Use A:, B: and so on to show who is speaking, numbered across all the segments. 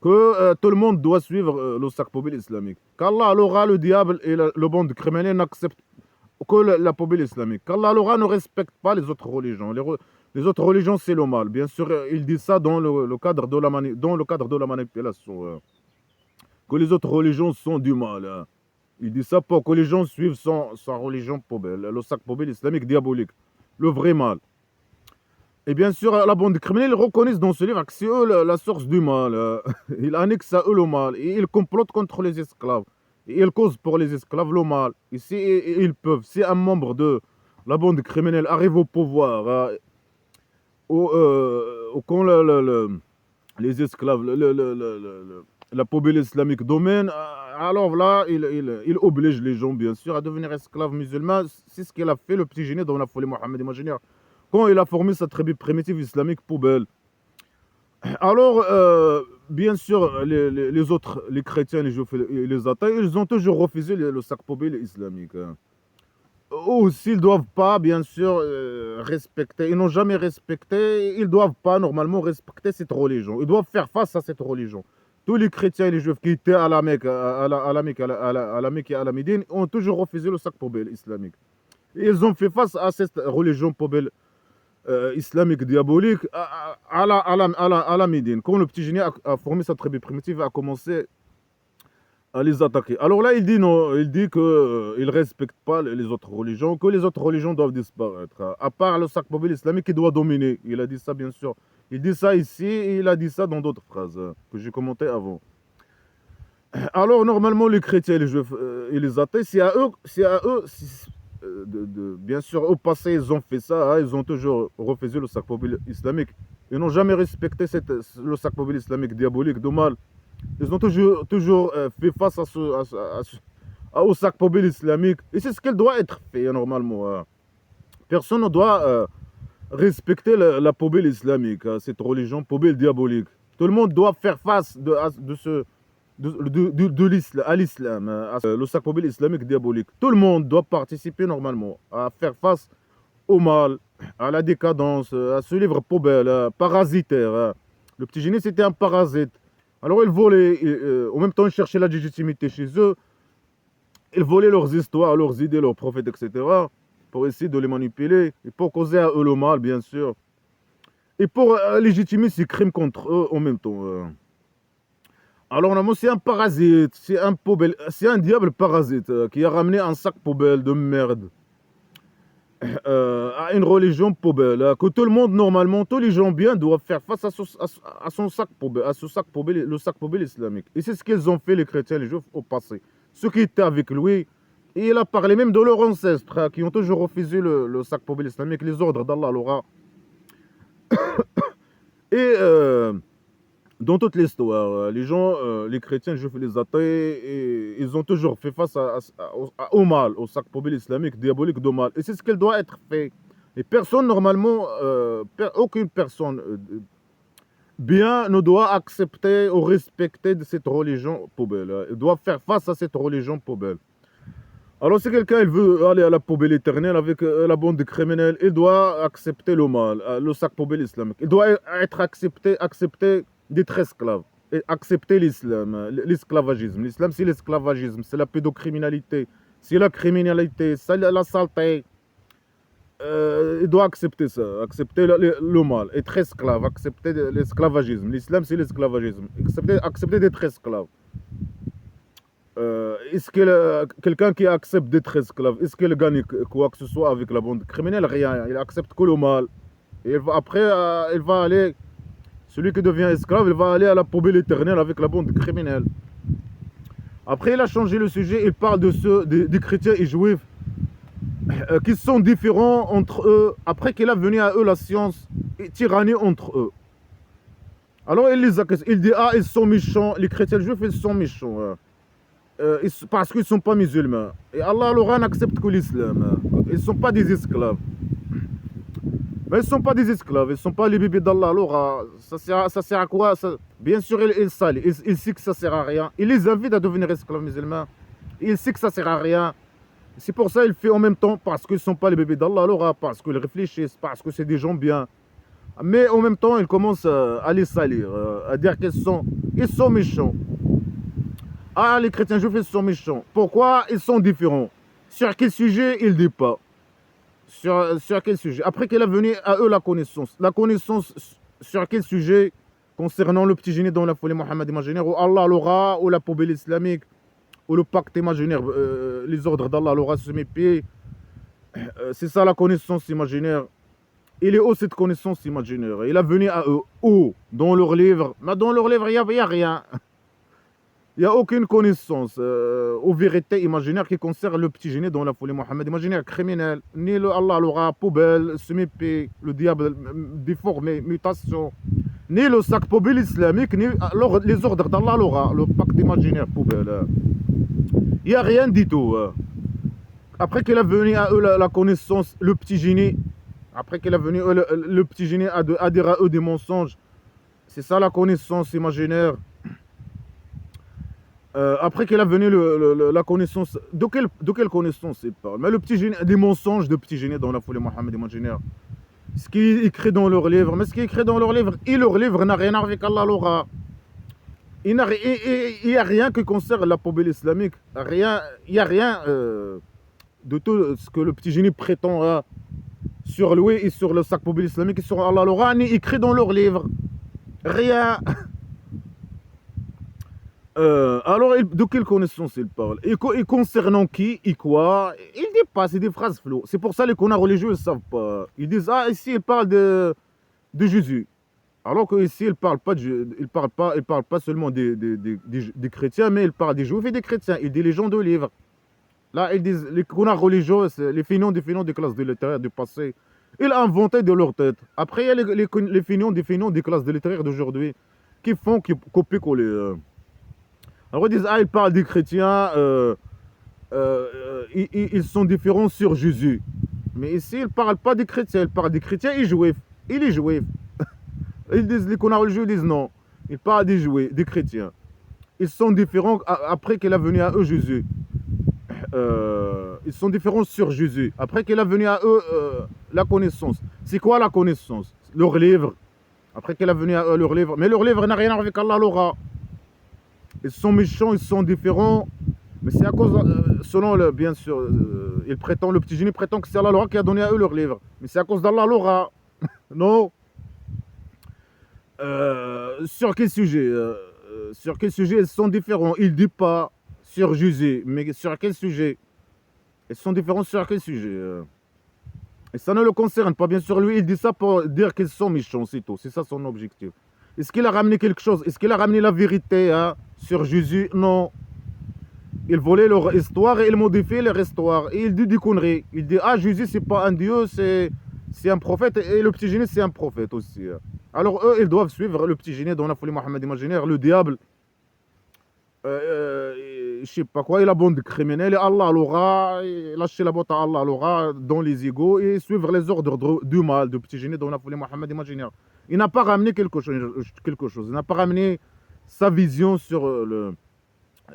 A: que tout le monde doit suivre le sac poubelle islamique. Qu'Allah aura le diable et le bande criminel n'acceptent que la poubelle islamique. Qu'Allah aura ne respecte pas les autres religions. Les autres religions, c'est le mal. Bien sûr, il dit ça dans le cadre de dans le cadre de la manipulation. Que les autres religions sont du mal. Il dit ça pour que les gens suivent sa religion poubelle, le sac poubelle islamique diabolique, le vrai mal. Et bien sûr, la bande criminelle reconnaissent dans ce livre que c'est eux la source du mal. Ils annexent à eux le mal. Et ils complotent contre les esclaves. Et ils causent pour les esclaves le mal. Et si ils peuvent, si un membre de la bande criminelle arrive au pouvoir, quand les esclaves, la poubelle islamique domine, alors là, il oblige les gens, bien sûr, à devenir esclaves musulmans. C'est ce qu'il a fait, le petit génie dans la folie Mohammed imaginaire, quand il a formé sa tribu primitive islamique poubelle. Alors, bien sûr, les autres, les chrétiens, les juifs et les athées, ils ont toujours refusé le sac poubelle islamique. Ou s'ils ne doivent pas, bien sûr, respecter, ils n'ont jamais respecté, ils ne doivent pas normalement respecter cette religion. Ils doivent faire face à cette religion. Tous les chrétiens et les juifs qui étaient à la Mecque, à la Mecque et à la Médine ont toujours refusé le sac poubelle islamique. Et ils ont fait face à cette religion poubelle islamique diabolique à la Médine. Quand le petit génie a formé sa tribu primitive, a commencé à les attaquer. Alors là, il dit non, il dit qu'il ne respecte pas les autres religions, que les autres religions doivent disparaître, à part le sac poubelle islamique qui doit dominer. Il a dit ça, bien sûr. Il dit ça ici et il a dit ça dans d'autres phrases que j'ai commentées avant. Alors, normalement, les chrétiens, les juifs et les athées, c'est à eux bien sûr, au passé, ils ont fait ça, hein, ils ont toujours refusé le sac poubelle islamique. Ils n'ont jamais respecté le sac poubelle islamique diabolique de mal. Ils ont toujours fait face au sac poubelle islamique. Et c'est ce qu'il doit être fait normalement. Personne ne doit respecter la poubelle islamique, cette religion poubelle diabolique. Tout le monde doit faire face à l'islam, le sac poubelle islamique diabolique. Tout le monde doit participer normalement à faire face au mal, à la décadence, à ce livre poubelle, parasitaire. Le petit génie, c'était un parasite. Alors ils volaient, en même temps ils cherchaient la légitimité chez eux, ils volaient leurs histoires, leurs idées, leurs prophètes, etc. pour essayer de les manipuler, et pour causer à eux le mal, bien sûr, et pour légitimer ces crimes contre eux en même temps. Alors normalement c'est un parasite, c'est un diable parasite qui a ramené un sac poubelle de merde à une religion poubelle, que tout le monde, normalement, tous les gens bien doivent faire face à son sac poubelle, à ce sac poubelle, le sac poubelle islamique. Et c'est ce qu'ils ont fait, les chrétiens, les juifs, au passé. Ceux qui étaient avec lui, et il a parlé même de leurs ancêtres, qui ont toujours refusé le sac poubelle islamique, les ordres d'Allah l'aura. Et dans toute l'histoire, les gens, les chrétiens, les juifs et les athées, ils ont toujours fait face au mal, au sac poubelle islamique, diabolique de mal. Et c'est ce qu'il doit être fait. Et personne, normalement, aucune personne bien ne doit accepter ou respecter de cette religion poubelle. Il doit faire face à cette religion poubelle. Alors si quelqu'un il veut aller à la poubelle éternelle avec la bande criminelle, il doit accepter le mal, le sac poubelle islamique. Il doit être accepter d'être esclave, et accepter l'islam, l'esclavagisme. L'islam c'est l'esclavagisme, c'est la pédocriminalité, c'est la criminalité, c'est la saleté. Il doit accepter ça, accepter le mal, être esclave, accepter l'esclavagisme. L'islam c'est l'esclavagisme, accepter d'être esclave. Est-ce que quelqu'un qui accepte d'être esclave, est-ce qu'il gagne quoi que ce soit avec la bande criminelle? Rien. Il accepte que le mal. Et après, il va aller, celui qui devient esclave, il va aller à la poubelle éternelle avec la bande criminelle. Après, il a changé le sujet, il parle des chrétiens et juifs qui sont différents entre eux, après qu'il a venu à eux la science et tyrannie entre eux. Alors il les accuse, il dit, ah, ils sont méchants, les chrétiens et les juifs, ils sont méchants. Parce qu'ils ne sont pas musulmans. Et Allah leur n'accepte que l'islam. Ils ne sont pas des esclaves. Mais ils ne sont pas des esclaves, ils ne sont pas les bébés d'Allah. Alors, ça sert à quoi ça? Bien sûr, il sait que ça ne sert à rien. Il les invite à devenir esclaves musulmans. Il sait que ça ne sert à rien. C'est pour ça qu'il fait en même temps, parce qu'ils ne sont pas les bébés d'Allah, alors, parce qu'ils réfléchissent, parce que c'est des gens bien. Mais en même temps, il commence à les salir, à dire ils sont méchants. Ah, les chrétiens juifs, ils sont méchants. Pourquoi ils sont différents? Sur quel sujet il ne dit pas? Sur quel sujet? Après qu'il a venu à eux la connaissance. La connaissance sur quel sujet? Concernant le petit génie dans la folie Mohammed imaginaire, ou Allah l'aura, ou la poubelle islamique, ou le pacte imaginaire, les ordres d'Allah l'aura sous mes pieds. C'est ça la connaissance imaginaire. Il est où cette connaissance imaginaire? Il a venu à eux. Où? Dans leur livre. Mais dans leur livre, il n'y a rien. Il n'y a aucune connaissance aux vérités imaginaires qui concernent le petit génie dans la folie Mohammed imaginaire criminel. Ni le Allah l'aura, poubelle, semi-paix, le diable déformé, mutation. Ni le sac poubelle islamique, ni les ordres d'Allah l'aura, le pacte imaginaire poubelle. Il n'y a rien du tout. Après qu'il a venu à eux la connaissance, le petit génie, après qu'il a venu le petit génie à dire à eux des mensonges, c'est ça la connaissance imaginaire. Après qu'il a venu la connaissance, de quelle connaissance il parle? Mais le petit génie, des mensonges de petit génie dans la folie Mohammed imaginaire. Ce qui est écrit dans leur livre, mais ce qui est écrit dans leur livre, et leur livre n'a rien à voir avec Allah l'aura. Il n'y a rien qui concerne la poubelle islamique. Rien, il n'y a rien de tout ce que le petit génie prétend sur lui et sur le sac poubelle islamique et sur Allah l'aura, ni écrit dans leur livre. Rien. Alors, de quelle connaissance il parle? Et concernant qui et quoi? Il dit pas, c'est des phrases floues. C'est pour ça que les connards religieux ne savent pas. Ils disent, ah, ici, il parle de Jésus. Alors qu'ici, il ne parle pas seulement des chrétiens, mais il parle des juifs et des chrétiens. Il dit les gens de livre. Là, ils disent, les connards religieux, les feignants des classes de littéraires du passé. Ils ont inventé de leur tête. Après, il y a les feignants des classes de littéraires d'aujourd'hui qui font copier-coller. Alors ils disent, ah, ils parlent des chrétiens, ils sont différents sur Jésus. Mais ici, ils ne parlent pas des chrétiens, ils parlent des chrétiens et juifs. Et les juifs. Ils disent, les connards religieux disent non. Ils parlent des juifs, des chrétiens. Ils sont différents après qu'il a venu à eux Jésus. Ils sont différents sur Jésus. Après qu'il a venu à eux la connaissance. C'est quoi la connaissance? Leur livre. Après qu'il a venu à eux leur livre. Mais leur livre n'a rien à voir avec Allah l'aura. Ils sont méchants, ils sont différents, mais c'est à cause, selon bien sûr, le petit génie prétend que c'est Allah l'aura qui a donné à eux leur livre. Mais c'est à cause d'Allah l'aura. Non. Sur quel sujet ils sont différents? Il ne dit pas sur Jésus, mais sur quel sujet? Ils sont différents sur quel sujet? Et ça ne le concerne pas, bien sûr. Lui, il dit ça pour dire qu'ils sont méchants, c'est tout. C'est ça son objectif. Est-ce qu'il a ramené quelque chose? Est-ce qu'il a ramené la vérité sur Jésus? Non. Il volait leur histoire et il modifiait leur histoire. Et il dit des conneries. Il dit, ah, Jésus, c'est pas un dieu, c'est un prophète. Et le petit génie, c'est un prophète aussi. Alors eux, ils doivent suivre le petit génie dans la folie Mohammed imaginaire, le diable. Je sais pas quoi, et la bande criminelle, et Allah l'aura, lâcher la botte à Allah l'aura dans les égos et suivre les ordres du mal, du petit génie dans la folie Mohammed imaginaire. Il n'a pas ramené quelque chose. Il n'a pas ramené sa vision sur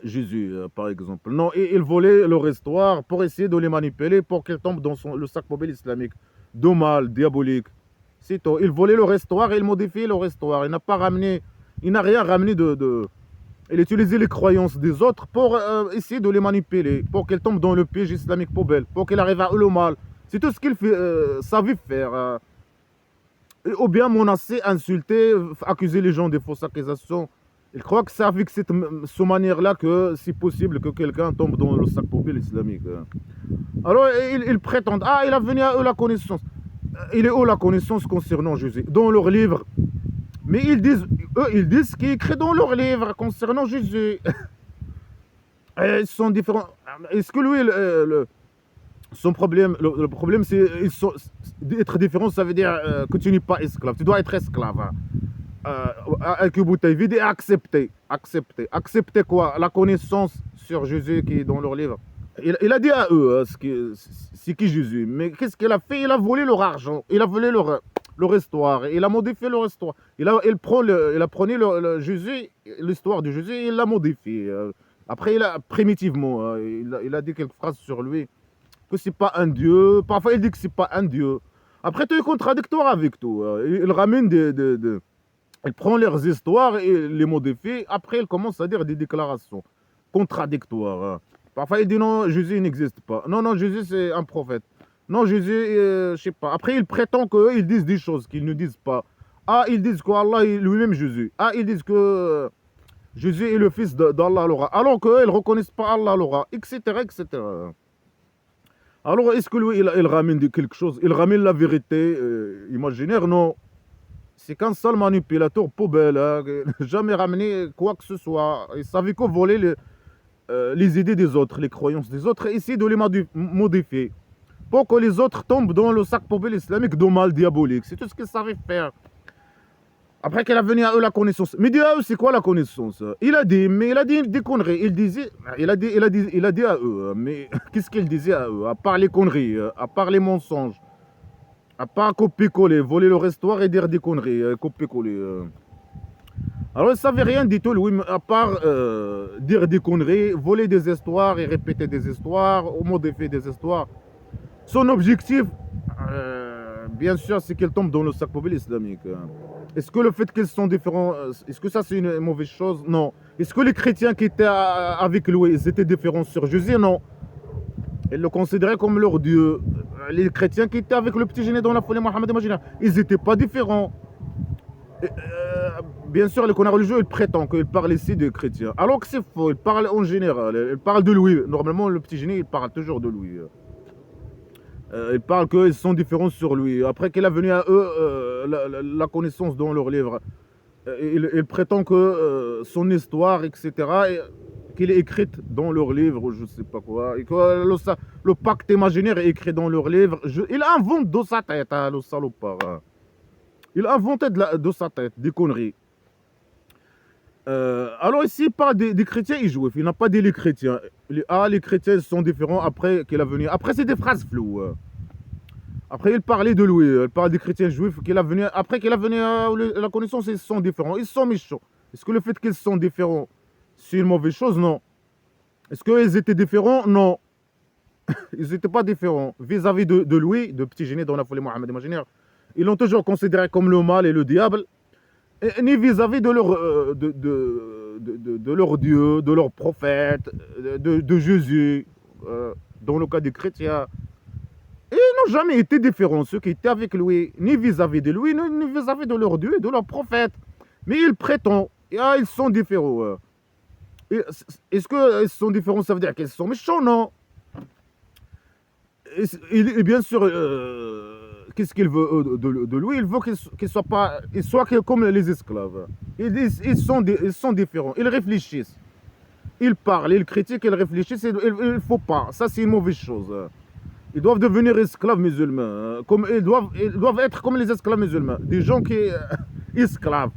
A: Jésus, par exemple. Non, et il volait leur histoire pour essayer de les manipuler, pour qu'ils tombent dans le sac poubelle islamique, de mal, diabolique. C'est tout. Il volait leur histoire et il modifiait leur histoire. Il n'a rien ramené Il utilisait les croyances des autres pour essayer de les manipuler, pour qu'ils tombent dans le piège islamique poubelle, pour qu'il arrive à eux le mal. C'est tout ce qu'il savait faire. Ou bien menacer, insulter, accuser les gens de fausses accusations. Il croit que c'est avec cette manière-là que c'est possible que quelqu'un tombe dans le sac poubelle islamique. Alors, ils prétendent, ah, il a venu à eux la connaissance. Il est où la connaissance concernant Jésus? Dans leur livre. Mais ils disent ce qui est écrit dans leur livre concernant Jésus. Ils sont différents. Est-ce que lui, son problème, le problème, c'est d'être différent, ça veut dire que tu n'es pas esclave. Tu dois être esclave. Avec une bouteille vide et accepter. Accepter quoi? La connaissance sur Jésus qui est dans leur livre. Il a dit à eux c'est qui Jésus. Mais qu'est-ce qu'il a fait? Il a volé leur argent. Il a volé leur histoire. Il a modifié leur histoire. Il a pris Jésus, l'histoire de Jésus, et il l'a modifié. Après, primitivement, il a dit quelques phrases sur lui. Que c'est pas un dieu. Parfois, il dit que c'est pas un dieu. Après, tu es contradictoire avec tout. Il ramène il prend leurs histoires et les modifie. Après, il commence à dire des déclarations contradictoires. Parfois, il dit non, Jésus n'existe pas. Non, non, Jésus, c'est un prophète. Non, Jésus, je sais pas. Après, il prétend qu'eux, ils disent des choses qu'ils ne disent pas. Ah, ils disent qu'Allah est lui-même Jésus. Ah, ils disent que Jésus est le fils d'Allah Laura. Alors qu'eux, ils ne reconnaissent pas Allah Laura, etc., etc. Alors, est-ce que lui, il ramène quelque chose? Il ramène la vérité imaginaire? Non. C'est qu'un seul manipulateur poubelle. Hein, jamais ramené quoi que ce soit. Il savait que voler les idées des autres, les croyances des autres, et essayer de les modifier. Pour que les autres tombent dans le sac poubelle islamique de mal diabolique. C'est tout ce qu'il savait faire. Après qu'elle a venu à eux la connaissance. Mais dis à eux, c'est quoi la connaissance? Il a dit, mais il a dit des conneries. Il a dit à eux, mais qu'est-ce qu'il disait à eux? À part les conneries, à part les mensonges, à part copier-coller, voler leur histoire et dire des conneries, copier-coller. Alors il ne savait rien du tout, lui, à part dire des conneries, voler des histoires et répéter des histoires, ou modifier des histoires. Son objectif, bien sûr, c'est qu'elle tombe dans le sac poubelle islamique. Est-ce que le fait qu'ils sont différents, est-ce que ça c'est une mauvaise chose? Non. Est-ce que les chrétiens qui étaient avec lui, ils étaient différents sur Jésus? Non. Ils le considéraient comme leur Dieu. Les chrétiens qui étaient avec le petit génie dans la folie Mohammed imaginaire, ils n'étaient pas différents. Bien sûr, les connards religieux, ils prétendent qu'ils parlent ici des chrétiens. Alors que c'est faux, ils parlent en général. Ils parlent de lui. Normalement, le petit génie, il parle toujours de lui. Ils parlent qu'ils sont différents sur lui. Après qu'il a venu à eux la connaissance dans leur livre, il prétend que son histoire, etc., qu'il est écrite dans leur livre, ou je ne sais pas quoi, et que le pacte imaginaire est écrit dans leur livre. Il invente de sa tête, hein, le salopard. Hein. Il a inventé de sa tête des conneries. Alors ici, il parle des chrétiens et juifs. Il n'a pas dit les chrétiens. Les chrétiens sont différents après qu'il a venu. Après, c'est des phrases floues. Après, il parlait de lui. Il parle des chrétiens juifs qu'il a venu. Après qu'il a venu à la connaissance, ils sont différents. Ils sont méchants. Est-ce que le fait qu'ils sont différents, c'est une mauvaise chose? Non. Est-ce qu'ils étaient différents? Non. Ils n'étaient pas différents. Vis-à-vis de lui, de petit génie dans la folie Mohammed imaginaire, ils l'ont toujours considéré comme le mal et le diable. Ni vis-à-vis de leur Dieu, de leur prophète, de Jésus, dans le cas des chrétiens. Et ils n'ont jamais été différents, ceux qui étaient avec lui, ni vis-à-vis de lui, ni vis-à-vis de leur Dieu et de leur prophète. Mais ils prétendent, ils sont différents. Est-ce qu'ils sont différents, ça veut dire qu'ils sont méchants? Non. Et bien sûr, qu'est-ce qu'il veut de lui? Il veut qu'il soit comme les esclaves. Ils sont différents, ils réfléchissent. Ils parlent, ils critiquent, ils réfléchissent. Il ne faut pas, ça c'est une mauvaise chose. Ils doivent devenir esclaves musulmans. Ils doivent être comme les esclaves musulmans. Des gens qui esclaves,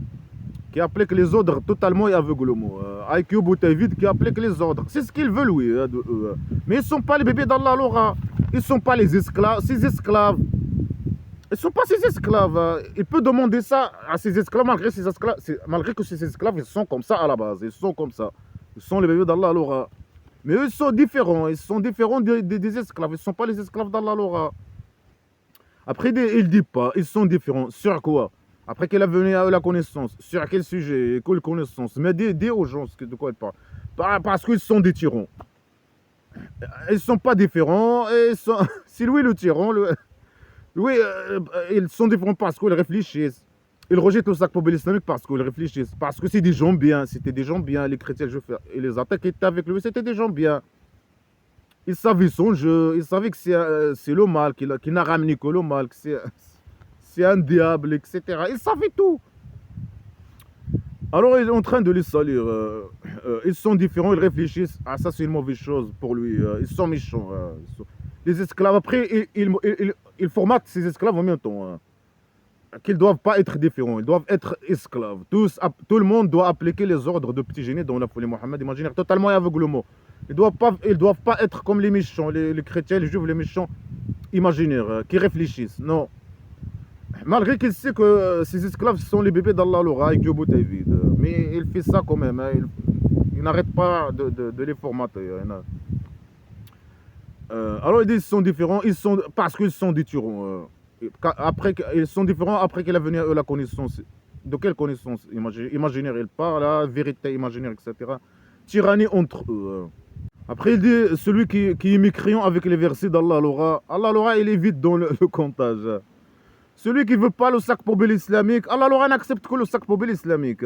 A: qui appliquent les ordres totalement et aveuglément. IQ bouteille vide qui appliquent les ordres. C'est ce qu'ils veulent, oui, de eux. Mais ils ne sont pas les bébés d'Allah Laura. Ils ne sont pas les esclaves, ces esclaves. Ils ne sont pas ces esclaves. Il peut demander ça à ces esclaves, malgré que ces esclaves, ils sont comme ça à la base. Ils sont comme ça. Ils sont les bébés d'Allah Laura. Mais eux, ils sont différents. Ils sont différents des esclaves. Ils ne sont pas les esclaves d'Allah Laura. Après, il ne dit pas. Ils sont différents. Sur quoi? Après qu'il a venu à la connaissance. Sur quel sujet? Quelle connaissance? Mais dis aux gens de quoi ils parlent. Parce qu'ils sont des tyrans. Ils ne sont pas différents. C'est lui le tyran. Oui, ils sont différents parce qu'ils réfléchissent. Ils rejettent le sac poubelle islamique parce qu'ils réfléchissent. Parce que c'est des gens bien. C'était des gens bien. Les chrétiens, et les attaques qui étaient avec lui, c'était des gens bien. Ils savaient son jeu. Ils savaient que c'est le mal, qu'il n'a ramené que le mal, que c'est un diable, etc. Ils savaient tout. Alors, il est en train de les salir. Ils sont différents, ils réfléchissent. Ah, ça, c'est une mauvaise chose pour lui. Ils sont méchants. Les esclaves, après, ils formatent ces esclaves en même temps. Qu'ils ne doivent pas être différents, ils doivent être esclaves. Tout le monde doit appliquer les ordres de petit génie dans la folie Mohammed imaginaire, totalement et aveuglément. Ils ne doivent pas être comme les méchants, les chrétiens, les juifs, les méchants imaginaires, qui réfléchissent. Non. Malgré qu'il sait que ces esclaves sont les bébés d'Allah Laura avec Dieu bouteille vide. Mais il fait ça quand même. Hein. Il n'arrête pas de les formater. Alors ils disent qu'ils sont différents, parce qu'ils sont des tyrans. Après, ils sont différents après qu'il a venu à eux la connaissance. De quelle connaissance imaginaire il parle, la vérité imaginaire, etc. Tyrannie entre eux. Après, il dit celui qui est mécréant avec les versets d'Allah Allah, il évite dans le comptage. Celui qui ne veut pas le sac poubelle islamique, Allah n'accepte que le sac poubelle islamique.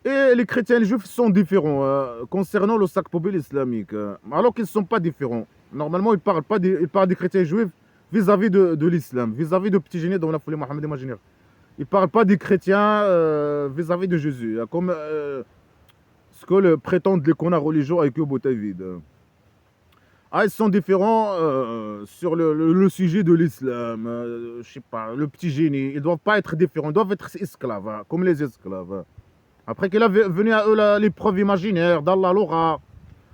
A: Et les chrétiens et les juifs sont différents concernant le sac poubelle islamique. Alors qu'ils ne sont pas différents. Normalement, ils parlent des chrétiens et juifs vis-à-vis de l'islam, vis-à-vis de Petit Génie dans la folie Mohammed imaginaire. Ils ne parlent pas des chrétiens vis-à-vis de Jésus, comme ce que prétendent les connards religieux avec Yobo David. Ils sont différents sur le sujet de l'islam. Je sais pas, le Petit Génie. Ils ne doivent pas être différents, ils doivent être esclaves, comme les esclaves. Après qu'il a venu à eux l'épreuve imaginaire d'Allah l'aura,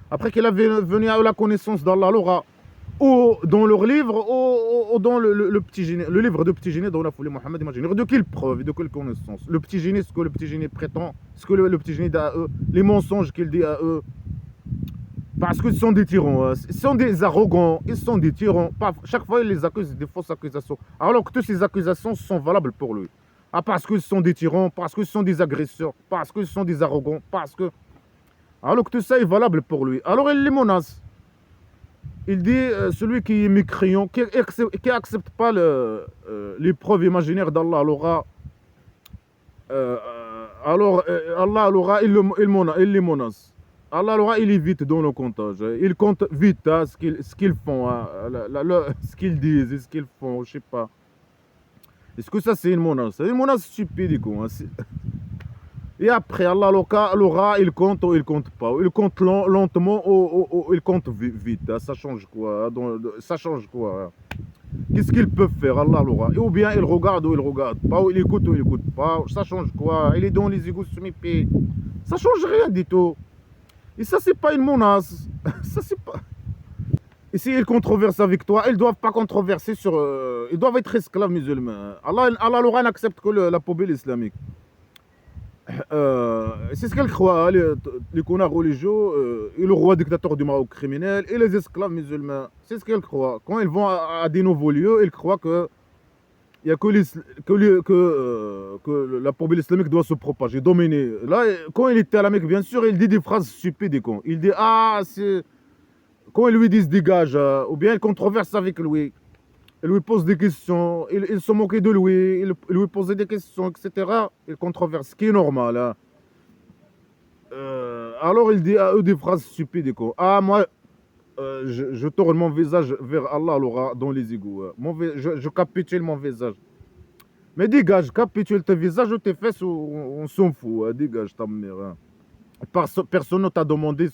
A: après qu'il a venu à eux la connaissance d'Allah l'aura, ou dans leur livre, ou dans le Petit Génie, le livre de Petit Génie dans la folie Mohammed imaginaire. De quelle preuve et de quelle connaissance? Le Petit Génie, ce que le Petit Génie prétend, ce que le Petit Génie dit à eux, les mensonges qu'il dit à eux. Parce qu'ils sont des tyrans, ils sont des arrogants, ils sont des tyrans. Chaque fois, ils les accusent de fausses accusations. Alors que toutes ces accusations sont valables pour lui. Parce qu'ils sont des tyrans, parce qu'ils sont des agresseurs, parce qu'ils sont des arrogants, parce que... Alors que tout ça est valable pour lui. Alors il les menace. Il dit, celui qui est mécréant, qui n'accepte pas l'épreuve imaginaire d'Allah, alors Allah il les menace. Allah il évite dans le comptage. Il compte vite ce qu'ils font, ce qu'ils disent, ce qu'ils font, je sais pas. Est-ce que ça c'est une menace? C'est une menace stupide, quoi. Et après, Allah il compte ou il compte pas. Il compte lentement ou il compte vite. Ça change quoi? Ça change quoi? Qu'est-ce qu'ils peuvent faire, Allah ou bien il regarde ou il regarde pas, ou il écoute ou il écoute pas. Ça change quoi? Il est dans les égouts semi-pés. Ça change rien du tout. Et ça, c'est pas une menace. Ça, c'est pas... Et s'ils controversent avec toi, ils doivent pas controverser sur... ils doivent être esclaves musulmans. Allah n'accepte que la poubelle islamique. C'est ce qu'elle croit, les connards religieux, et le roi dictateur du Maroc criminel, et les esclaves musulmans. C'est ce qu'elle croit. Quand ils vont à des nouveaux lieux, ils croient que il n'y a que la poubelle islamique doit se propager, dominer. Là, quand il était à la Mecque, bien sûr, il dit des phrases stupides. Il dit, c'est... Quand ils lui disent dégage, ou bien il controverse avec lui, il lui pose des questions, il se moquait de lui, il lui posait des questions, etc. Il controverse, ce qui est normal. Alors il dit à eux des phrases stupides. Moi, je tourne mon visage vers Allah dans les égouts. Je capitule mon visage. Mais dégage, capitule tes visages ou tes fesses, on s'en fout. Dégage ta mère. Personne ne t'a demandé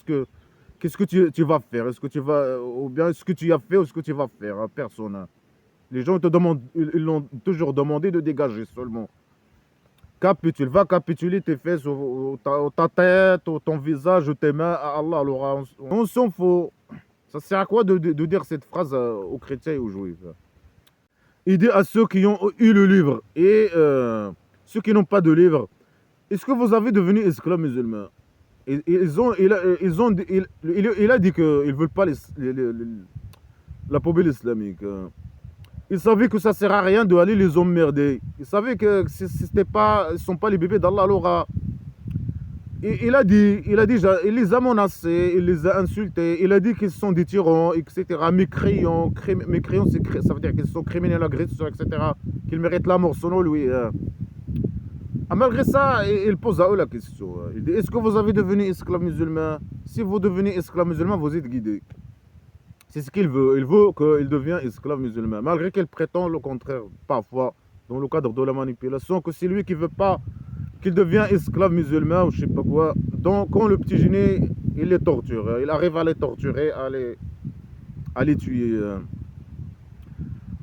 A: qu'est-ce que tu vas faire. Est-ce que tu vas, ou bien ce que tu as fait ou ce que tu vas faire. Personne. Les gens te demandent, ils l'ont toujours demandé de dégager seulement. Capitule, va capituler tes fesses, ou ta tête, ou ton visage, ou tes mains à Allah. On s'en fout. Ça sert à quoi de dire cette phrase aux chrétiens et aux juifs? Il dit à ceux qui ont eu le livre et ceux qui n'ont pas de livre, est-ce que vous avez devenu esclaves musulmans? Il a dit qu'ils ne veulent pas la poubelle islamique. Ils savaient que ça ne sert à rien d'aller les emmerder. Ils savaient que ce ne sont pas les bébés d'Allah. Il les a menacés, il les a insultés, il a dit qu'ils sont des tyrans, etc. Mécréants, ça veut dire qu'ils sont criminels, agresseurs, etc. Qu'ils méritent la mort selon lui. Malgré ça, il pose à eux la question. Il dit, est-ce que vous avez devenu esclave musulman? Si vous devenez esclave musulman, vous êtes guidé. C'est ce qu'il veut. Il veut qu'il devienne esclave musulman. Malgré qu'il prétend le contraire, parfois, dans le cadre de la manipulation, que c'est lui qui ne veut pas qu'il devient esclave musulman ou je sais pas quoi. Donc quand le Petit Génie, il les torture, il arrive à les torturer, à les tuer.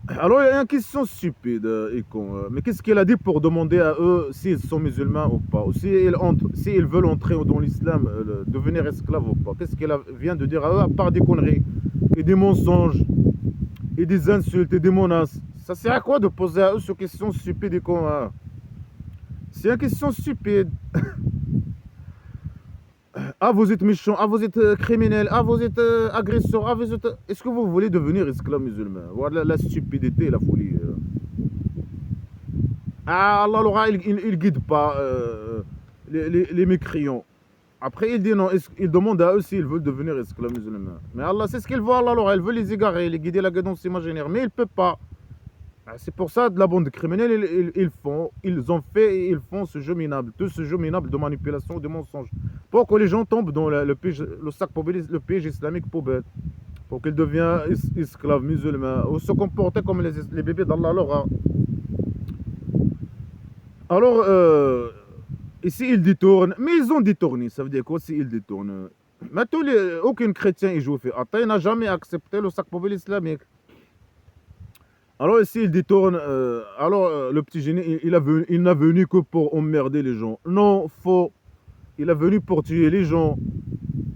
A: Alors il y a une question stupide et con. Mais qu'est-ce qu'il a dit pour demander à eux s'ils sont musulmans ou pas? Ou s'ils veulent entrer dans l'islam, devenir esclaves ou pas? Qu'est-ce qu'il vient de dire à eux à part des conneries et des mensonges et des insultes et des menaces? Ça sert à quoi de poser à eux ces questions stupides et con? C'est une question stupide. Vous êtes méchant, vous êtes criminel, vous êtes agresseur, Est-ce que vous voulez devenir esclave musulman? Voilà la stupidité, la folie. Ah, Allah l'aura, il guide pas les mécréants. Après, il dit non, il demande à eux s'ils veulent devenir esclaves musulmans. Mais Allah, c'est ce qu'il veut, Allah l'aura, il veut les égarer, les guider la guidance imaginaire. Mais il ne peut pas. Ah, c'est pour ça, de la bande criminelle, ils ont fait et ils font ce jeu minable, tout ce jeu minable de manipulation, de mensonge. Pour que les gens tombent dans le sac poubelle, le piège islamique poubelle. Pour qu'ils deviennent esclaves musulmans, ou se comporter comme les bébés d'Allah l'aura. Alors, ici, ils détournent, mais ils ont détourné. Ça veut dire quoi si ils détournent? Mais aucun chrétien et juif et athée n'a jamais accepté le sac poubelle islamique. Alors ici, il détourne. Le petit génie, il n'a venu que pour emmerder les gens. Non, faux. Il est venu pour tuer les gens,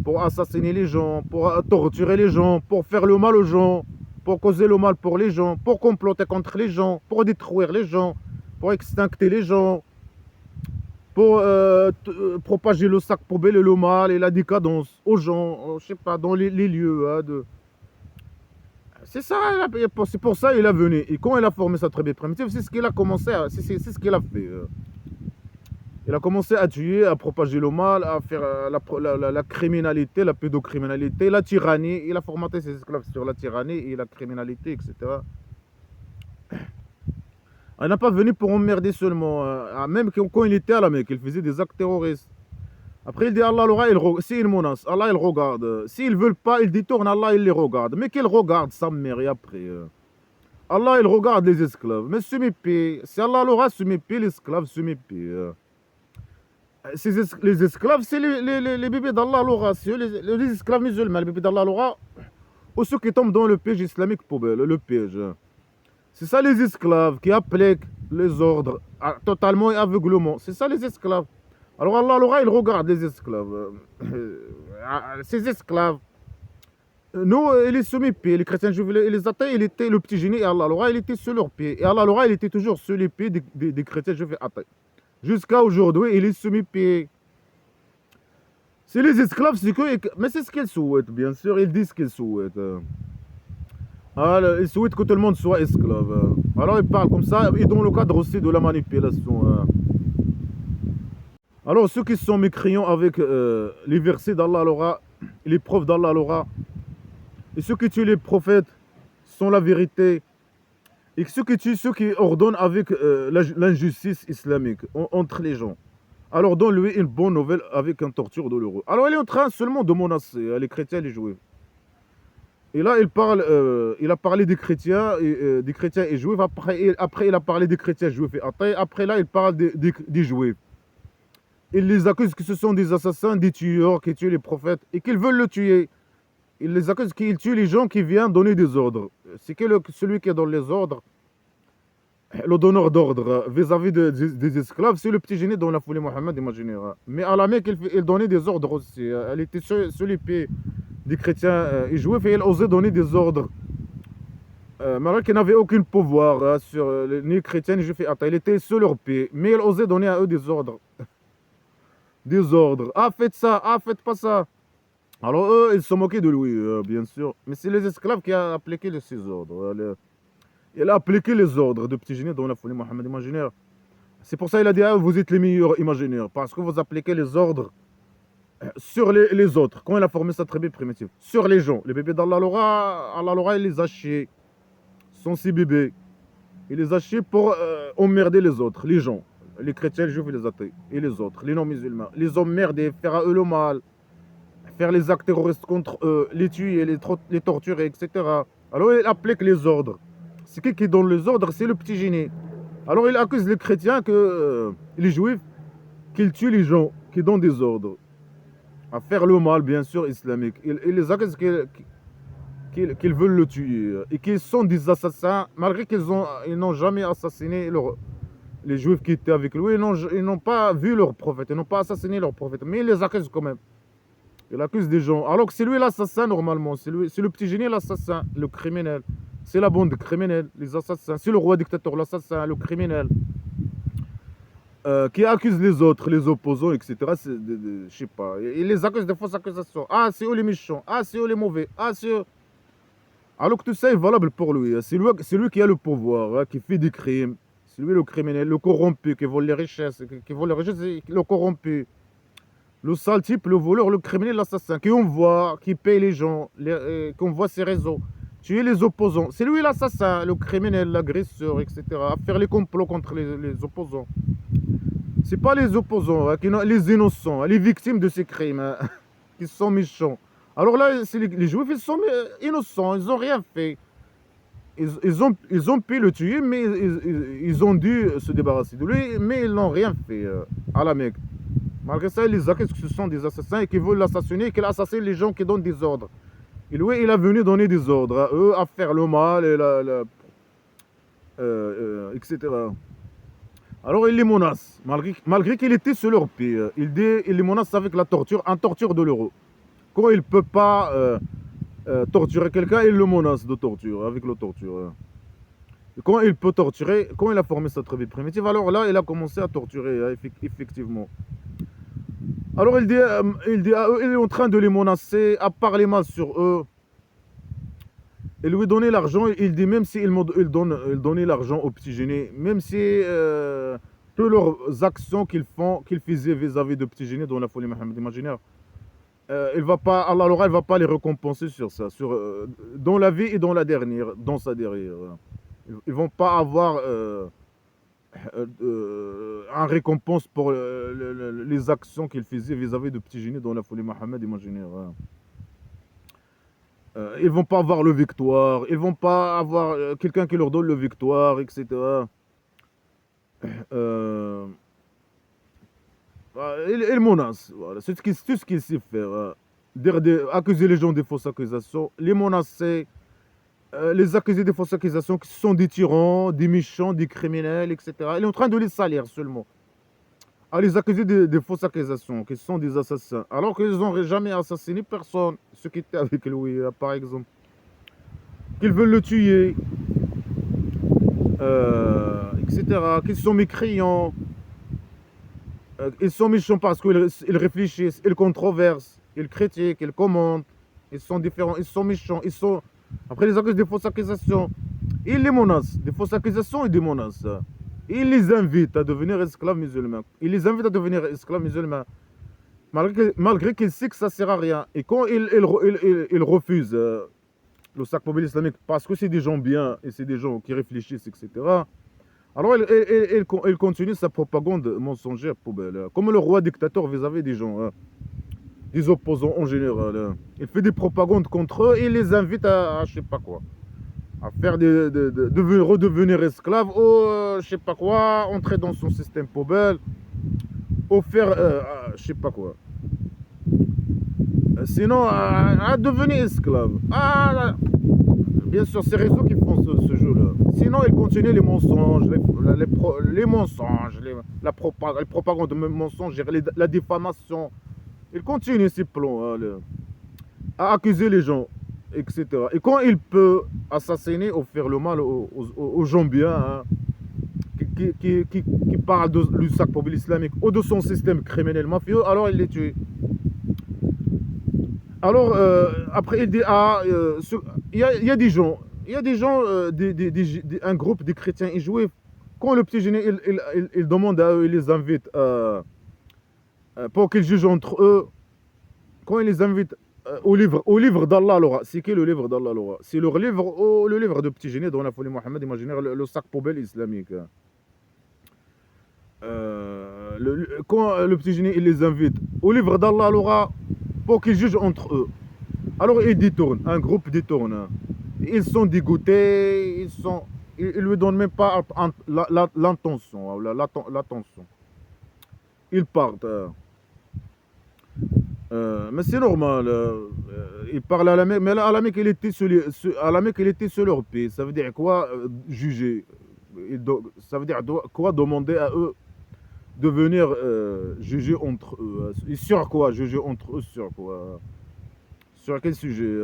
A: pour assassiner les gens, pour torturer les gens, pour faire le mal aux gens, pour causer le mal pour les gens, pour comploter contre les gens, pour détruire les gens, pour extincter les gens, pour propager le sac poubelle et le mal et la décadence aux gens, je sais pas, dans les lieux. C'est ça, c'est pour ça qu'il est venu. Et quand il a formé sa tribu primitive, c'est ce qu'il a commencé à, c'est ce qu'il a fait. Il a commencé à tuer, à propager le mal, à faire la criminalité, la pédocriminalité, la tyrannie. Il a formaté ses esclaves sur la tyrannie et la criminalité, etc. Il n'a pas venu pour emmerder seulement. Même quand il était à la Mecque, il faisait des actes terroristes. Après, il dit Allah l'aura, s'il menace, Allah il regarde. S'ils ne veulent pas, il détourne, Allah il les regarde. Mais qu'il regarde sa mère et après. Allah il regarde les esclaves. Mais se méfie. Si Allah l'aura se méfie, l'esclave se méfie. Les esclaves, c'est les bébés d'Allah l'aura. C'est les esclaves musulmans, les bébés d'Allah l'aura. Ou ceux qui tombent dans le piège islamique poubelle, le piège. C'est ça les esclaves qui appliquent les ordres totalement et aveuglement. C'est ça les esclaves. Alors Allah l'aura, il regarde les esclaves. Ces esclaves. Nous, il est sous mes pieds. Les chrétiens juifs et les athées, il était le petit génie et Allah l'aura, il était sous leurs pieds. Et Allah l'aura, il était toujours sous les pieds des chrétiens juifs et athées. Jusqu'à aujourd'hui, il est sous mes pieds. C'est les esclaves, c'est que. Mais c'est ce qu'ils souhaitent, bien sûr. Ils disent ce qu'ils souhaitent. Ils souhaitent que tout le monde soit esclave. Alors ils parlent comme ça, et dans le cadre aussi de la manipulation. Alors ceux qui sont mécréants avec les versets d'Allah l'aura, les preuves d'Allah l'aura, et ceux qui tuent les prophètes sont la vérité, et ceux qui tuent ceux qui ordonnent avec l'injustice islamique entre les gens. Alors donne-lui une bonne nouvelle avec un torture douloureux. Alors il est en train seulement de menacer les chrétiens et les juifs. Et là, il a parlé des chrétiens et juifs. Après, il a parlé des chrétiens juifs et athées. Après, là, il parle des juifs. Il les accuse que ce sont des assassins, des tueurs qui tuent les prophètes et qu'ils veulent le tuer. Il les accuse qu'ils tuent les gens qui viennent donner des ordres. C'est que celui qui donne les ordres, le donneur d'ordre vis-à-vis des esclaves, c'est le petit génie dans la folie Mohammed imaginaire. Mais à la Mecque, il donnait des ordres aussi. Elle était sous les pieds des chrétiens et juifs et il osait donner des ordres. Malgré qu'il n'avait aucun pouvoir sur ni chrétiens ni juifs et athées. Il était sous leurs pieds. Mais il osait donner à eux des ordres. Des ordres. Ah, faites ça. Ah, faites pas ça. Alors eux, ils se moquaient de lui, bien sûr. Mais c'est les esclaves qui ont appliqué ces ordres. Il a appliqué les ordres de petit génie dans la folie Mohammed imaginaire. C'est pour ça qu'il a dit, vous êtes les meilleurs imaginaires. Parce que vous appliquez les ordres sur les autres, quand il a formé sa tribu primitive, sur les gens, les bébés d'Allah l'aura, il les a chiés, sont ses bébés, il les a chiés pour emmerder les autres, les gens, les chrétiens, les juifs et les athées, et les autres, les non-musulmans, les emmerder, faire à eux le mal, faire les actes terroristes contre eux, les tuer, les torturer, etc. Alors il applique les ordres. C'est qui donne les ordres? C'est le petit génie. Alors il accuse les chrétiens, les juifs, qu'ils tuent les gens qui donnent des ordres. À faire le mal, bien sûr, islamique. Il les accuse qu'ils veulent le tuer et qu'ils sont des assassins, malgré qu'ils n'ont jamais assassiné les juifs qui étaient avec lui. Ils n'ont pas vu leur prophète, ils n'ont pas assassiné leur prophète, mais il les accuse quand même. Il accuse des gens. Alors que c'est lui l'assassin normalement, c'est le petit génie l'assassin, le criminel. C'est la bande criminelle, les assassins. C'est le roi dictateur, l'assassin, le criminel. Qui accuse les autres, les opposants, etc. Je sais pas. Il les accuse de fausses accusations. Ah, c'est eux les méchants. Ah, c'est eux les mauvais. Ah, c'est eux. Alors que tout ça est valable pour lui. C'est lui qui a le pouvoir, qui fait des crimes. C'est lui le criminel, le corrompu, qui vole les richesses, le corrompu. Le sale type, le voleur, le criminel, l'assassin, qui envoie, qui paye les gens, qui envoie ses réseaux, tuer les opposants. C'est lui l'assassin, le criminel, l'agresseur, etc. À faire les complots contre les opposants. C'est pas les opposants, hein, les innocents, les victimes de ces crimes, hein, qui sont méchants. Alors là, les juifs, ils sont innocents, ils n'ont rien fait. Ils ont pu le tuer, mais ils ont dû se débarrasser de lui, mais ils n'ont rien fait à la Mecque. Malgré ça, ils les accusent que ce sont des assassins et qu'ils veulent l'assassiner et qu'il assassine les gens qui donnent des ordres. Et lui, il est venu donner des ordres à eux, à faire le mal, et etc. Alors il les menace, malgré qu'il était sur leur pied. Il les menace avec la torture, en torture de l'euro. Quand il ne peut pas torturer quelqu'un, il le menace de torture, avec la torture. Et quand il peut torturer, quand il a formé sa tribu primitive, alors là, il a commencé à torturer, effectivement. Alors il dit à eux, il est en train de les menacer, à parler mal sur eux. Et lui donner l'argent, il dit même s'il donnait l'argent aux petits gênés, même si toutes leurs actions qu'ils faisaient vis-à-vis de petits gênés dans la folie Mohammed imaginaire, Allah ne va pas les récompenser sur ça, dans la vie et dans la dernière, dans sa derrière. Ils ne vont pas avoir un récompense pour les actions qu'ils faisaient vis-à-vis de petits génies dans la folie Mohammed imaginaire. Ils ne vont pas avoir le victoire, ils ne vont pas avoir quelqu'un qui leur donne le victoire, etc. Il menace, voilà. C'est tout ce qu'il sait faire. Accuser les gens de fausses accusations, les menacer, les accuser de fausses accusations qui sont des tyrans, des méchants, des criminels, etc. Il est en train de les salir seulement. À les accuser de fausses accusations, qui sont des assassins, alors qu'ils n'ont jamais assassiné personne, ceux qui étaient avec lui, par exemple. Qu'ils veulent le tuer, etc. Qu'ils sont mécréants. Ils sont méchants parce qu'ils réfléchissent, ils controversent, ils critiquent, ils commentent. Ils sont différents, ils sont méchants, ils sont... Après, ils accusent des fausses accusations. Ils les menacent, des fausses accusations et des menaces. Il les invite à devenir esclaves musulmans. Il les invite à devenir esclaves musulmans. Malgré qu'il sait que ça ne sert à rien. Et quand il refuse le sac mobile islamique parce que c'est des gens bien et c'est des gens qui réfléchissent, etc. Alors il continue sa propagande mensongère poubelle. Comme le roi dictateur vis-à-vis des gens, des opposants en général. Il fait des propagandes contre eux et il les invite à je sais pas quoi. À faire redevenir esclave ou je sais pas quoi, entrer dans son système poubelle, ou faire je sais pas quoi. Sinon, à devenir esclave. Bien sûr, c'est réseaux qui font ce jeu-là. Sinon, ils continuent les mensonges, les mensonges, la propagande mensongère, la diffamation. Ils continuent ces plans à accuser les gens, etc. Et quand il peut assassiner ou faire le mal aux gens bien, hein, qui parlent du sac populaire islamique ou de son système criminel mafieux, alors il les tue. Alors, après, il dit, il y a des gens, un groupe de chrétiens et juifs, quand le petit génie, il demande à eux, il les invite pour qu'ils jugent entre eux, quand il les invite au livre d'Allah, c'est qui le livre d'Allah? C'est leur livre ou le livre de petit génie dans la folie Mohammed imaginaire, le sac poubelle islamique. Quand le petit génie, il les invite au livre d'Allah, pour qu'ils jugent entre eux. Alors ils détournent, un groupe détourne. Ils sont dégoûtés, ils lui donnent même pas l'intention, l'attention. Ils partent. Mais c'est normal. Ils parlent à la Mecque, mais là, à la Mecque, il était sur leur pied. Ça veut dire quoi juger? Ça veut dire quoi demander à eux de venir juger entre eux. Et sur quoi juger entre eux? Sur quoi? Sur quel sujet?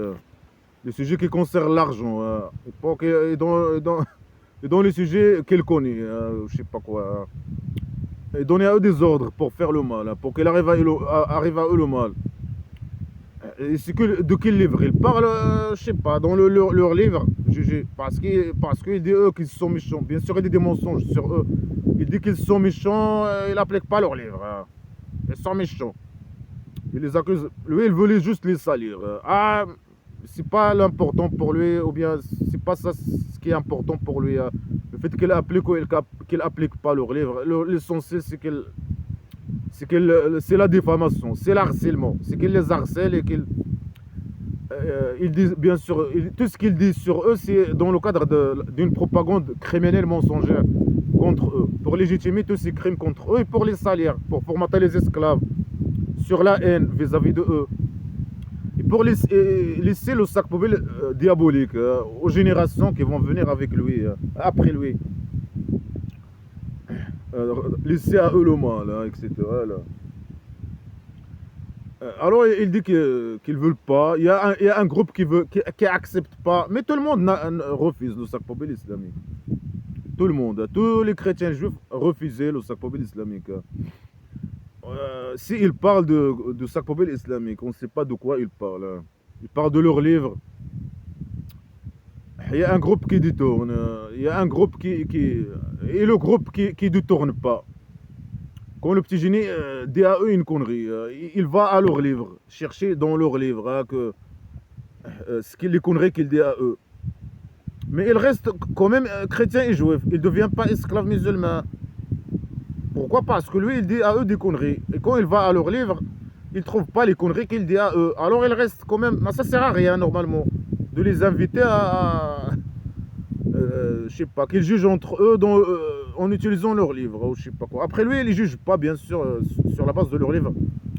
A: Le sujet qui concerne l'argent. Et dans les sujets qu'il connaît. Je sais pas quoi. Et donner à eux des ordres pour faire le mal. Pour qu'il arrive à eux le mal. C'est que de quel livre ils parlent, je sais pas, dans leur livre, parce qu'ils disent eux qu'ils sont méchants. Bien sûr, il dit des mensonges sur eux. Il dit qu'ils sont méchants, ils n'appliquent pas leur livre. Ils sont méchants. Il les accuse. Lui, il voulait juste les salir. C'est pas l'important pour lui, ou bien c'est pas ça ce qui est important pour lui. Le fait qu'il applique ou qu'il applique pas leur livre. L'essentiel, c'est la diffamation, c'est l'harcèlement. C'est qu'il les harcèle et qu'il il dit, bien sûr, tout ce qu'il dit sur eux, c'est dans le cadre d'une propagande criminelle mensongère contre eux, pour légitimer tous ces crimes contre eux et pour les salir, pour formater les esclaves sur la haine vis-à-vis de eux. Et pour laisser le sac poubelle diabolique aux générations qui vont venir avec lui, après lui. Laisser à eux le mal, etc. Là. Alors il dit qu'ils veulent pas. Il y a un groupe qui accepte pas. Mais tout le monde refuse le sac poubelle islamique. Tout le monde, tous les chrétiens juifs refusaient le sac poubelle islamique. S'ils parlent de sac poubelle islamique, on ne sait pas de quoi ils parlent. Ils parlent de leurs livres. Il y a un groupe qui détourne. Il y a un groupe et le groupe qui détourne pas. Quand le petit génie dit à eux une connerie, il va à leur livre, chercher dans leur livre les conneries qu'il dit à eux. Mais il reste quand même chrétien et juif. Il ne devient pas esclave musulman. Pourquoi? Parce que lui, il dit à eux des conneries. Et quand il va à leur livre, il ne trouve pas les conneries qu'il dit à eux. Alors il reste quand même... Mais ça ne sert à rien, normalement, de les inviter je sais pas, qu'ils jugent entre eux en utilisant leur livre, ou je sais pas quoi. Après lui, il ne juge pas, bien sûr, sur la base de leur livre.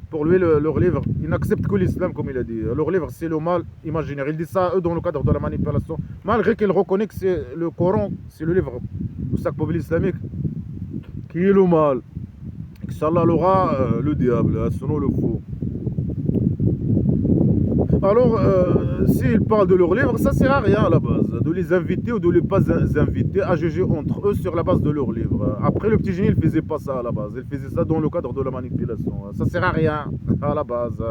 A: Pour lui, leur livre, il n'accepte que l'islam, comme il a dit. Leur livre, c'est le mal imaginaire. Il dit ça à eux dans le cadre de la manipulation. Malgré qu'il reconnaît que c'est le Coran, c'est le livre, le sac poubelle islamique, qui est le mal. Et que ça aura le diable, selon le faux. Alors, s'ils parlent de leur livre, ça ne sert à rien à la base, de les inviter ou de ne pas inviter à juger entre eux sur la base de leur livre. Après, le petit génie, il ne faisait pas ça à la base, il faisait ça dans le cadre de la manipulation. Ça ne sert à rien à la base.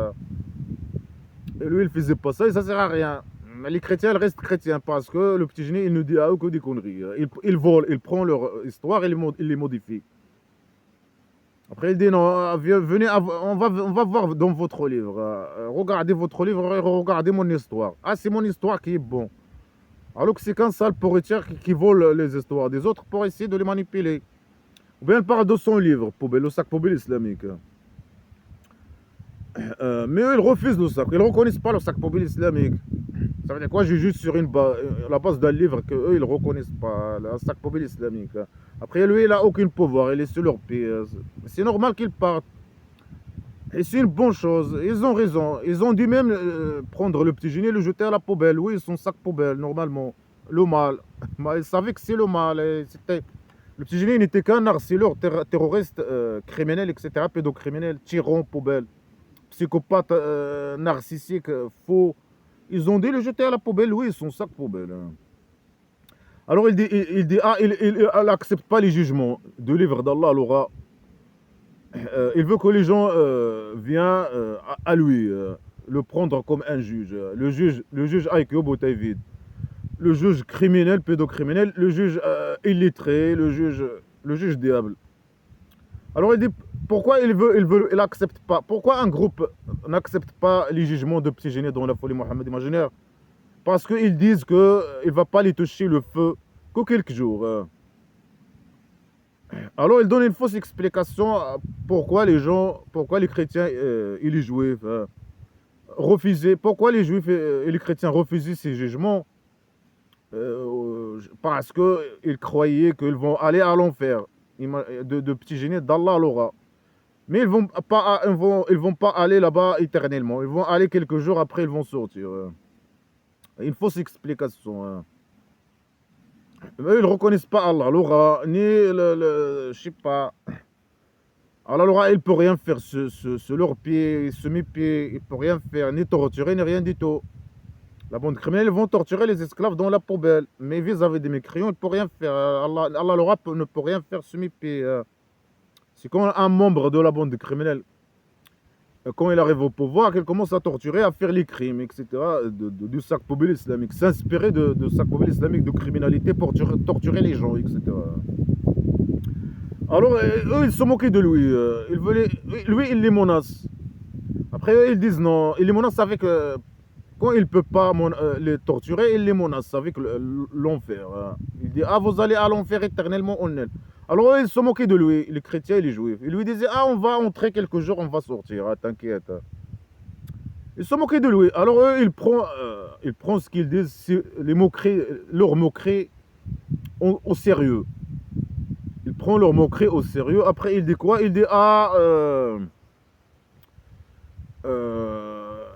A: Et lui, il ne faisait pas ça et ça ne sert à rien. Mais les chrétiens, ils restent chrétiens parce que le petit génie, il ne dit à eux que des conneries. Il vole, il prend leur histoire et il les modifie. Après, il dit non, venez, on va voir dans votre livre. Regardez votre livre et regardez mon histoire. Ah, c'est mon histoire qui est bon. Alors que c'est qu'un sale pourritière qui vole les histoires des autres pour essayer de les manipuler. Ou bien il parle de son livre, poubelle, le sac poubelle islamique. Mais eux, ils refusent le sac. Ils ne reconnaissent pas le sac poubelle islamique. Ça veut dire quoi? Je juge sur la base d'un livre qu'eux, ils ne reconnaissent pas, le sac poubelle islamique. Après, lui, il n'a aucun pouvoir, il est sur leur pied. C'est normal qu'ils partent. Et c'est une bonne chose, ils ont raison. Ils ont dû même prendre le petit génie et le jeter à la poubelle. Oui, son sac poubelle, normalement. Le mal. Mais ils savaient que c'est le mal. Le petit génie n'était qu'un harceleur, terroriste, criminel, etc., pédocriminel, tyran, poubelle, psychopathe, narcissique, faux. Ils ont dû le jeter à la poubelle, oui, son sac poubelle. Alors il n'accepte pas les jugements du livre d'Allah, alors il veut que les gens viennent à lui, le prendre comme un juge. Le juge Aïkyo Boutaïvid, le juge criminel, pédocriminel, le juge illettré, le juge diable. Alors il dit, pourquoi il accepte pas? Pourquoi un groupe n'accepte pas les jugements de petits génies dans la folie Mohammed imaginaire? Parce qu'ils disent qu'il ne va pas les toucher le feu que quelques jours. Alors il donne une fausse explication pourquoi les chrétiens et les juifs refusaient, pourquoi les juifs et les chrétiens refusaient ces jugements, parce qu'ils croyaient qu'ils vont aller à l'enfer, de petits génies d'Allah l'aura. Mais ils vont pas aller là-bas éternellement. Ils vont aller quelques jours après, ils vont sortir. Une fausse explication. Ils ne reconnaissent pas Allah, l'aura, ni je sais pas. Allah, l'aura, il ne peut rien faire sur leurs pieds, semi-pieds, il ne peut rien faire, ni torturer, ni rien du tout. La bande criminelle, ils vont torturer les esclaves dans la poubelle. Mais vis-à-vis des mécréants, il ne peut rien faire. Allah, l'aura ne peut rien faire semi-pieds. C'est comme un membre de la bande criminelle. quand il arrive au pouvoir, qu'il commence à torturer, à faire les crimes, etc., du Sakpobil islamique, s'inspirer de Sakpobil islamique, de criminalité pour torturer les gens, etc. Alors, eux, ils se moquaient de lui. Lui, il les menace. Après, eux, ils disent non. Il les menace avec. Quand il ne peut pas les torturer, il les menace avec l'enfer. Il dit, ah, vous allez à l'enfer éternellement en elle. Alors, eux, ils se moquaient de lui, les chrétiens et les juifs. Ils lui disaient, ah, on va entrer quelques jours, on va sortir, t'inquiète. Ils se moquaient de lui. Alors, eux, ils prennent ce qu'ils disent, les moqueries, leurs moqueries au sérieux. Il prend leur moquerie au sérieux. Après, il dit quoi? Il dit, ah,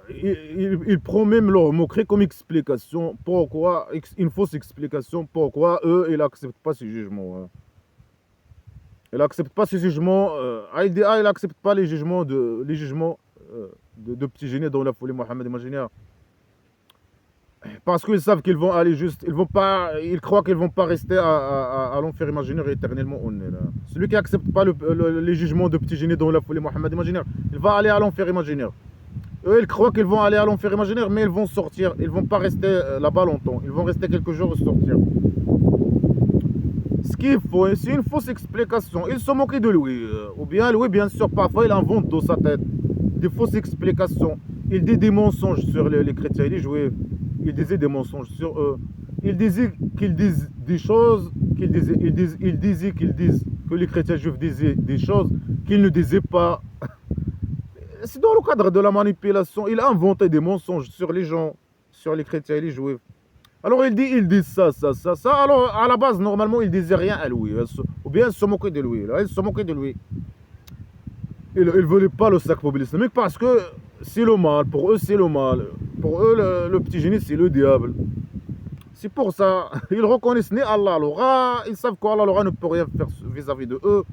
A: il prend même leur moquerie comme explication. Pourquoi, une fausse explication, pourquoi eux, ils n'acceptent pas ce jugement. Hein. Il n'accepte pas ce jugement. Il dit, ah, il n'accepte pas les jugements de petits génies dans la folie Mohammed imaginaire. Parce qu'ils savent qu'ils vont aller juste, ils croient qu'ils vont pas rester à l'enfer imaginaire éternellement. Celui qui n'accepte pas les jugements de petits génies dans la folie Mohammed imaginaire, il va aller à l'enfer imaginaire. Eux, ils croient qu'ils vont aller à l'enfer imaginaire, mais ils vont sortir. Ils vont pas rester là-bas longtemps. Ils vont rester quelques jours et sortir. Ce qu'il faut, c'est une fausse explication. Ils se moquent de lui. Ou bien, lui, bien sûr, parfois, il invente dans sa tête des fausses explications. Il dit des mensonges sur les chrétiens et les juifs. Il disait des mensonges sur eux. Il disait qu'ils disent des choses, il disait que les chrétiens juifs disaient des choses qu'ils ne disaient pas. C'est dans le cadre de la manipulation. Il a inventé des mensonges sur les gens, sur les chrétiens et les juifs. Alors il dit ça. Alors à la base, normalement, il disait rien à lui. Ou bien il se moquait de lui. Là, il se moquait de lui. Il ne voulait pas le Sakpobil islamique parce que c'est le mal. Pour eux, c'est le mal. Pour eux, le petit génie, c'est le diable. C'est pour ça. Ils reconnaissent ni Allah Al-Ra. Ils savent qu'Allah Al-Ra ne peut rien faire vis-à-vis de eux.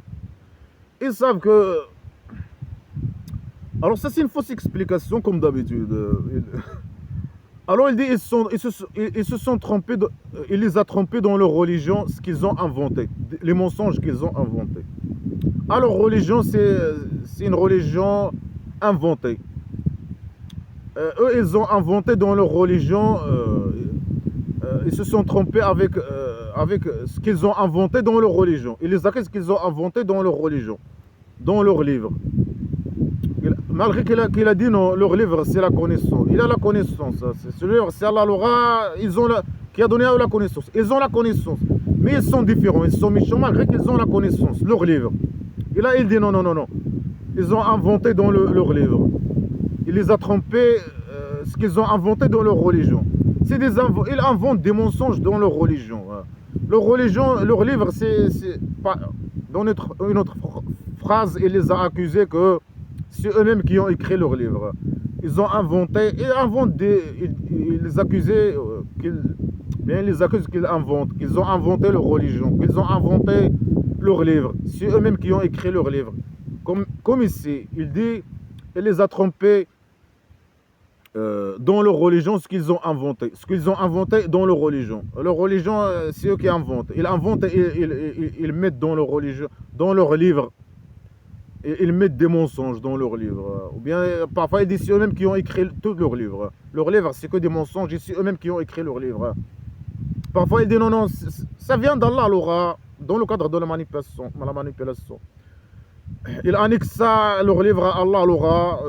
A: Ils savent que... Alors ça, c'est une fausse explication, comme d'habitude. Alors il dit, ils se sont trompés, il les a trompés dans leur religion, ce qu'ils ont inventé, les mensonges qu'ils ont inventés. Alors religion, c'est une religion inventée. Eux, ils ont inventé dans leur religion, ils se sont trompés avec ce qu'ils ont inventé dans leur religion. Ils les accusent ce qu'ils ont inventé dans leur religion, dans leur livre. Malgré qu'il a dit non, leur livre c'est la connaissance. Il a la connaissance. Ce livre c'est Allah Al-Ra qui a donné à eux la connaissance. Ils ont la connaissance. Mais ils sont différents, ils sont méchants malgré qu'ils ont la connaissance, leur livre. Et là il dit non. Ils ont inventé dans leur livre. Il les a trompés ce qu'ils ont inventé dans leur religion. Ils inventent des mensonges dans leur religion. Leur religion, leur livre, dans une autre phrase, il les a accusés que c'est eux-mêmes qui ont écrit leur livre. Ils ont inventé, ils les accusaient, ils les accusent qu'ils inventent, qu'ils ont inventé leur religion, qu'ils ont inventé leur livre. C'est eux-mêmes qui ont écrit leur livre. Comme ici, il dit, il les a trompés dans leur religion, ce qu'ils ont inventé. Ce qu'ils ont inventé dans leur religion. Leur religion, c'est eux qui inventent. Ils inventent et ils mettent dans leur religion, dans leur livre. Et ils mettent des mensonges dans leurs livres. Ou bien, parfois, ils disent c'est eux-mêmes qui ont écrit tous leurs livres. Leurs livres, c'est que des mensonges, et c'est eux-mêmes qui ont écrit leurs livres. Parfois, ils disent non, ça vient d'Allah Al-Ra, dans le cadre de la manipulation. Ils annexent ça, leur livre à Allah Al-Ra.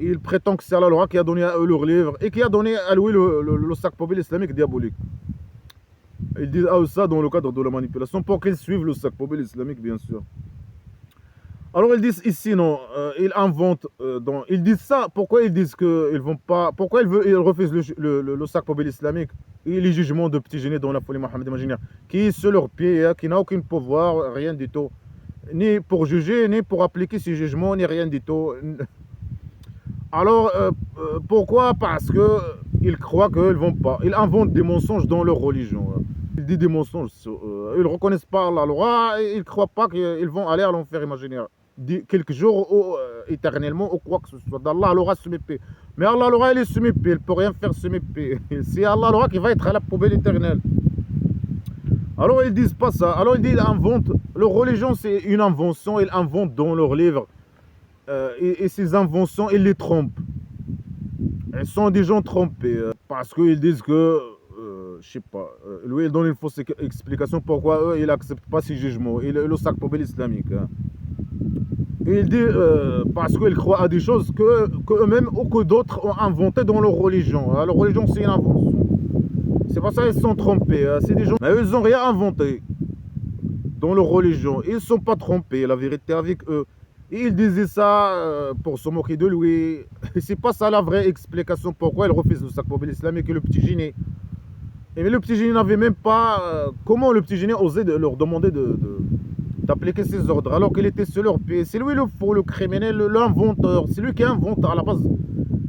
A: Ils prétendent que c'est Allah Al-Ra qui a donné à eux leur livre et qui a donné à lui le Sakpobil islamique diabolique. Ils disent à eux ça dans le cadre de la manipulation pour qu'ils suivent le Sakpobil islamique, bien sûr. Alors ils disent ici, non, ils inventent, ils disent ça, pourquoi ils disent qu'ils vont pas, pourquoi ils refusent le Sakpobil islamique et les jugements de petits génies dans la folie Mohammed imaginaire, qui est sur leurs pieds, qui n'a aucun pouvoir, rien du tout, ni pour juger, ni pour appliquer ces jugements, ni rien du tout. Alors, pourquoi? Parce qu'ils croient qu'ils vont pas, ils inventent des mensonges dans leur religion. Ils disent des mensonges, ils ne reconnaissent pas la loi, ils ne croient pas qu'ils vont aller à l'enfer imaginaire. Quelques jours ou éternellement ou quoi que ce soit. d'Allah Al-Ra semi-paix. Mais Allah Al-Ra il est semi-paix, il ne peut rien faire semi-paix. C'est Allah Al-Ra qui va être à la poubelle éternelle. Alors ils disent pas ça. Alors ils disent ils inventent. Leur religion c'est une invention, ils inventent dans leur livre. et ses inventions, il les trompe. Elles sont des gens trompés parce qu'ils disent que, je sais pas, lui il donne une fausse explication pourquoi eux ils n'acceptent pas ces jugements, et le sac poubelle islamique. Hein. Et il dit parce qu'ils croient à des choses que eux-mêmes ou que d'autres ont inventées dans leur religion. Leur religion c'est une invention. C'est pour ça qu'ils sont trompés. C'est des gens, mais eux, ils n'ont rien inventé dans leur religion. Ils ne sont pas trompés, la vérité avec eux. Et il disait ça pour se moquer de lui. Et c'est pas ça la vraie explication pourquoi il refuse le sac poubelle islamique et le petit génie. Et mais le petit génie n'avait même pas... comment le petit génie osait leur demander d'appliquer ses ordres alors qu'il était sur leur pied. C'est lui le faux, le criminel, l'inventeur. C'est lui qui invente à la base.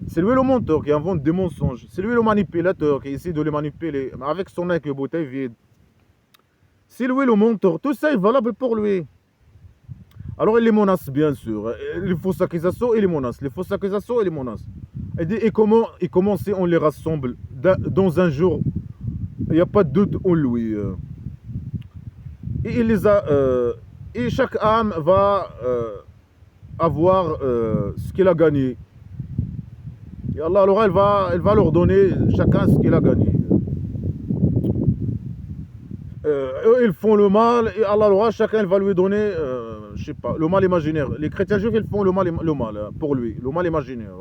A: C'est lui le menteur qui invente des mensonges. C'est lui le manipulateur qui essaie de les manipuler avec son œil et bouteille vide. C'est lui le menteur. Tout ça est valable pour lui. Alors il les menace bien sûr. Les fausses accusations et les menaces. Les fausses accusations et les menaces. Et comment si on les rassemble dans un jour, il n'y a pas de doute en lui. Et il les a... et chaque âme va avoir ce qu'il a gagné. Et Allah, alors elle va leur donner chacun ce qu'il a gagné. Eux, ils font le mal, et Allah, alors chacun, il va lui donner, je sais pas, le mal imaginaire. Les chrétiens juifs, ils font le mal pour lui, le mal imaginaire.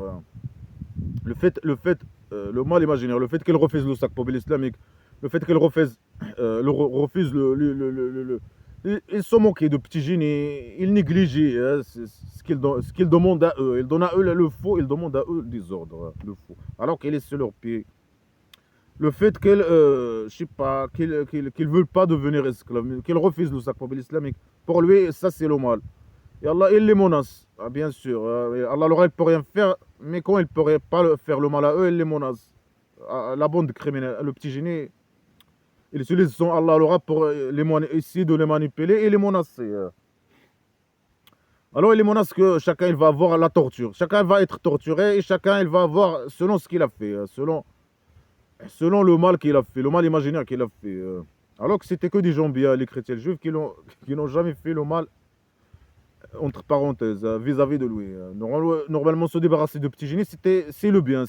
A: Le mal imaginaire, le fait qu'il refuse le sac poubelle islamique, le fait qu'il refuse, ils sont moqués de petits génies, ils négligent ce qu'ils demandent à eux. Ils donnent à eux le faux, ils demandent à eux des ordres, le faux. Alors qu'il est sur leurs pieds. Le fait qu'ils, je sais pas, qu'ils veulent pas devenir esclaves, qu'ils refusent le sac poubelle islamique. Pour lui, ça c'est le mal. Et Allah, il les menace, bien sûr. Allah, alors, il ne peut rien faire, mais quand il ne pourrait pas faire le mal à eux, il les menace. La bande criminelle, le petit génie, il utilise son Allah alors pour essayer de les manipuler et les menacer. Alors il les menace que chacun il va avoir la torture. Chacun va être torturé et chacun il va avoir selon ce qu'il a fait, selon le mal qu'il a fait, le mal imaginaire qu'il a fait. Alors que c'était que des gens bien, les chrétiens juifs, qui n'ont jamais fait le mal, entre parenthèses, vis-à-vis de lui. Normalement, se débarrasser de petits génies, c'était le bien.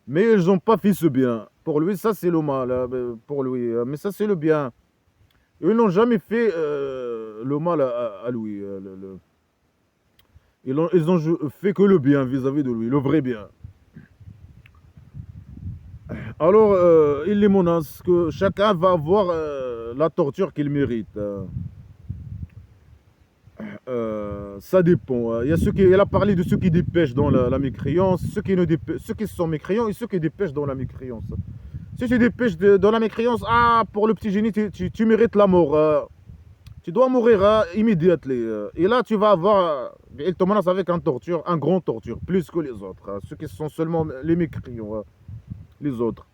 A: Mais ils n'ont pas fait ce bien. Pour lui, ça c'est le mal. Pour lui, mais ça c'est le bien. Ils n'ont jamais fait le mal à lui. Ils ont fait que le bien vis-à-vis de lui, le vrai bien. Alors, il les menace que chacun va avoir la torture qu'il mérite. Ça dépend. Il a parlé de ceux qui dépêchent dans la mécréance, ceux qui sont mécréants et ceux qui dépêchent dans la mécréance. Si tu dépêches dans la mécréance, pour le petit génie, tu mérites la mort. Tu dois mourir immédiatement. Et là, tu vas avoir... il te menace avec un grand torture, plus que les autres. Ceux qui sont seulement les mécréants, les autres.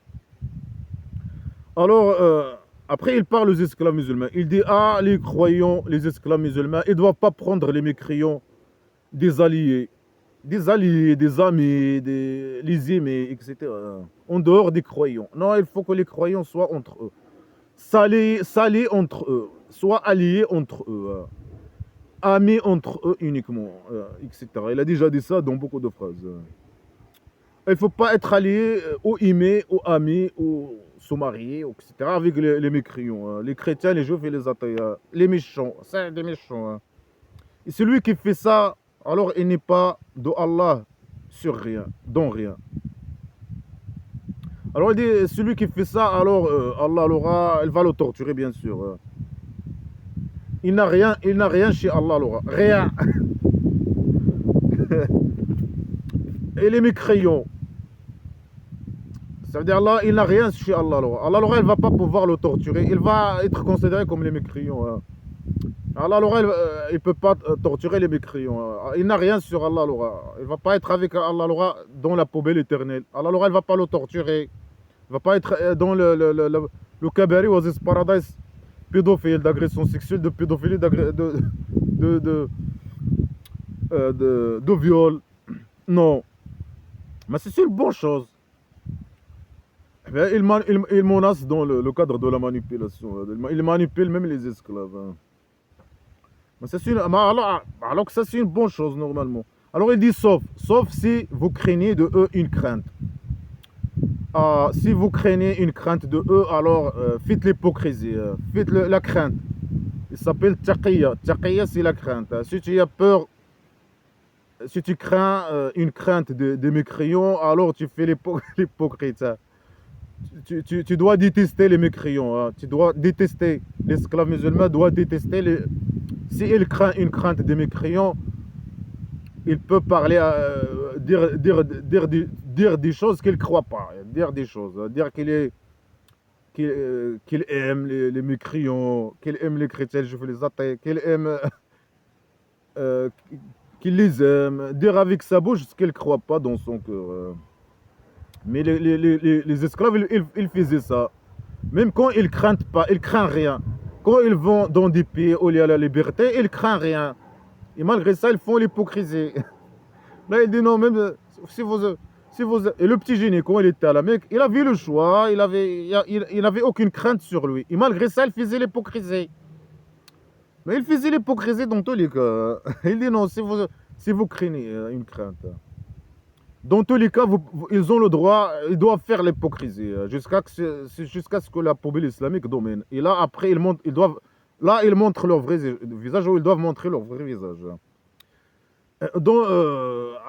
A: Alors, après, il parle aux esclaves musulmans. Il dit, les croyants, les esclaves musulmans, ils ne doivent pas prendre les mécréants des alliés. Des alliés, des amis, les aimés, etc. En dehors des croyants. Non, il faut que les croyants soient entre eux. S'allier entre eux. Soient alliés entre eux. Amis entre eux uniquement, etc. Il a déjà dit ça dans beaucoup de phrases. Il ne faut pas être allié ou aimé ou ami ou se marier, etc. avec les mécréants. Les chrétiens, les juifs et les athées. Les méchants. C'est des méchants. Et celui qui fait ça, alors il n'est pas de Allah sur rien, dans rien. Alors il dit, celui qui fait ça, alors Allah elle va le torturer bien sûr. Il n'a rien chez Allah, rien. Et les mécréants, ça veut dire Allah, il n'a rien chez Allah. Allah, il ne va pas pouvoir le torturer, il va être considéré comme les mécréants. Allah, il ne peut pas torturer les mécréants. Il n'a rien sur Allah. Il ne va pas être avec Allah dans la poubelle éternelle. Allah, il ne va pas le torturer. Il ne va pas être dans le Kabari Oasis Paradise pédophile, d'agression sexuelle, de pédophilie, de viol. Non. Mais c'est une bonne chose. Il menace dans le cadre de la manipulation. Il manipule même les esclaves. Mais alors que ça, c'est une bonne chose, normalement. Alors, il dit sauf si vous craignez de eux une crainte. Si vous craignez une crainte de eux, alors faites l'hypocrisie, faites la crainte. Il s'appelle taqiyya. Taqiyya, c'est la crainte. Si tu as peur, si tu crains une crainte des mécréants, alors tu fais l'hypocrite. Tu dois détester les mécréants. Hein. Tu dois détester. L'esclave musulman doit détester les. Si il craint une crainte des mécréants, il peut parler, dire des choses qu'il ne croit pas. Dire des choses. Dire qu'il aime les mécréants, qu'il aime les chrétiens, je fais les athées, qu'il aime. euh, qu'il les aime. Dire avec sa bouche ce qu'il ne croit pas dans son cœur. Mais les esclaves, ils faisaient ça. Même quand ils ne craignent pas, ils ne craignent rien. Quand ils vont dans des pays où il y a la liberté, ils ne craignent rien. Et malgré ça, ils font l'hypocrisie. Là, il dit non, même si vous, et le petit génie, quand il était à la Mecque, il avait le choix, il n'avait aucune crainte sur lui. Et malgré ça, il faisait l'hypocrisie. Mais il faisait l'hypocrisie dans tous les cas. Il dit non, si vous craignez une crainte. Dans tous les cas, ils ont le droit, ils doivent faire l'hypocrisie jusqu'à ce que la poubelle islamique domine. Et là, après, ils montrent leur vrai visage ou ils doivent montrer leur vrai visage. Donc,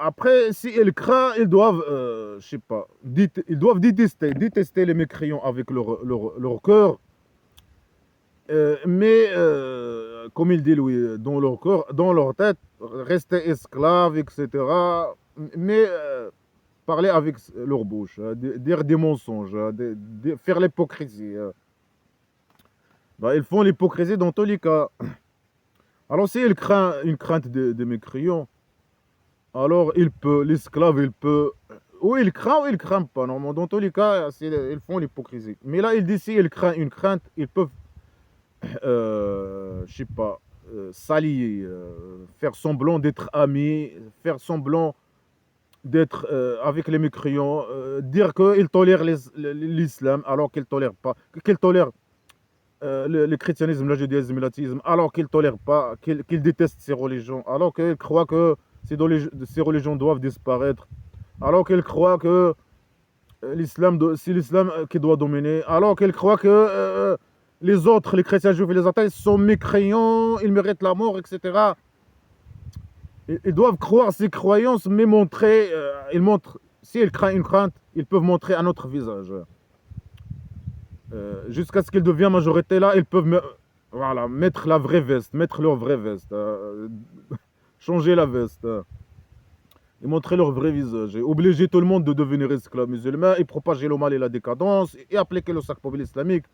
A: après, si ils craignent, ils doivent, je sais pas, ils doivent détester les mécréants avec leur cœur. Mais, comme il dit lui, dans leur cœur, dans leur tête, rester esclaves, etc. Mais parler avec leur bouche, dire des mensonges, faire l'hypocrisie. Ils font l'hypocrisie dans tous les cas. Alors, s'il craint une crainte de mécréants, alors l'esclave, il peut, ou il craint ou il craint pas. Normalement, dans tous les cas, ils font l'hypocrisie. Mais là, il dit s'il craint une crainte, ils peuvent, je sais pas, s'allier, faire semblant d'être amis, faire semblant d'être avec les mécréants, dire qu'ils tolèrent l'islam alors qu'ils ne tolèrent pas, qu'ils tolèrent le christianisme, le judaïsme et l'athéisme, alors qu'ils ne tolèrent pas, qu'ils détestent ces religions, alors qu'ils croient que ces religions doivent disparaître, alors qu'ils croient que c'est l'islam qui doit dominer, alors qu'ils croient que les autres, les chrétiens juifs et les athées, sont mécréants, ils méritent la mort, etc. Ils doivent croire ces croyances, mais montrer, s'ils craignent une crainte, ils peuvent montrer un autre visage. Jusqu'à ce qu'ils deviennent majorité, là, ils peuvent voilà, mettre la vraie veste, mettre leur vraie veste, changer la veste, et montrer leur vrai visage, et obliger tout le monde de devenir esclave musulman, et propager le mal et la décadence, et appliquer le sac populaire islamique,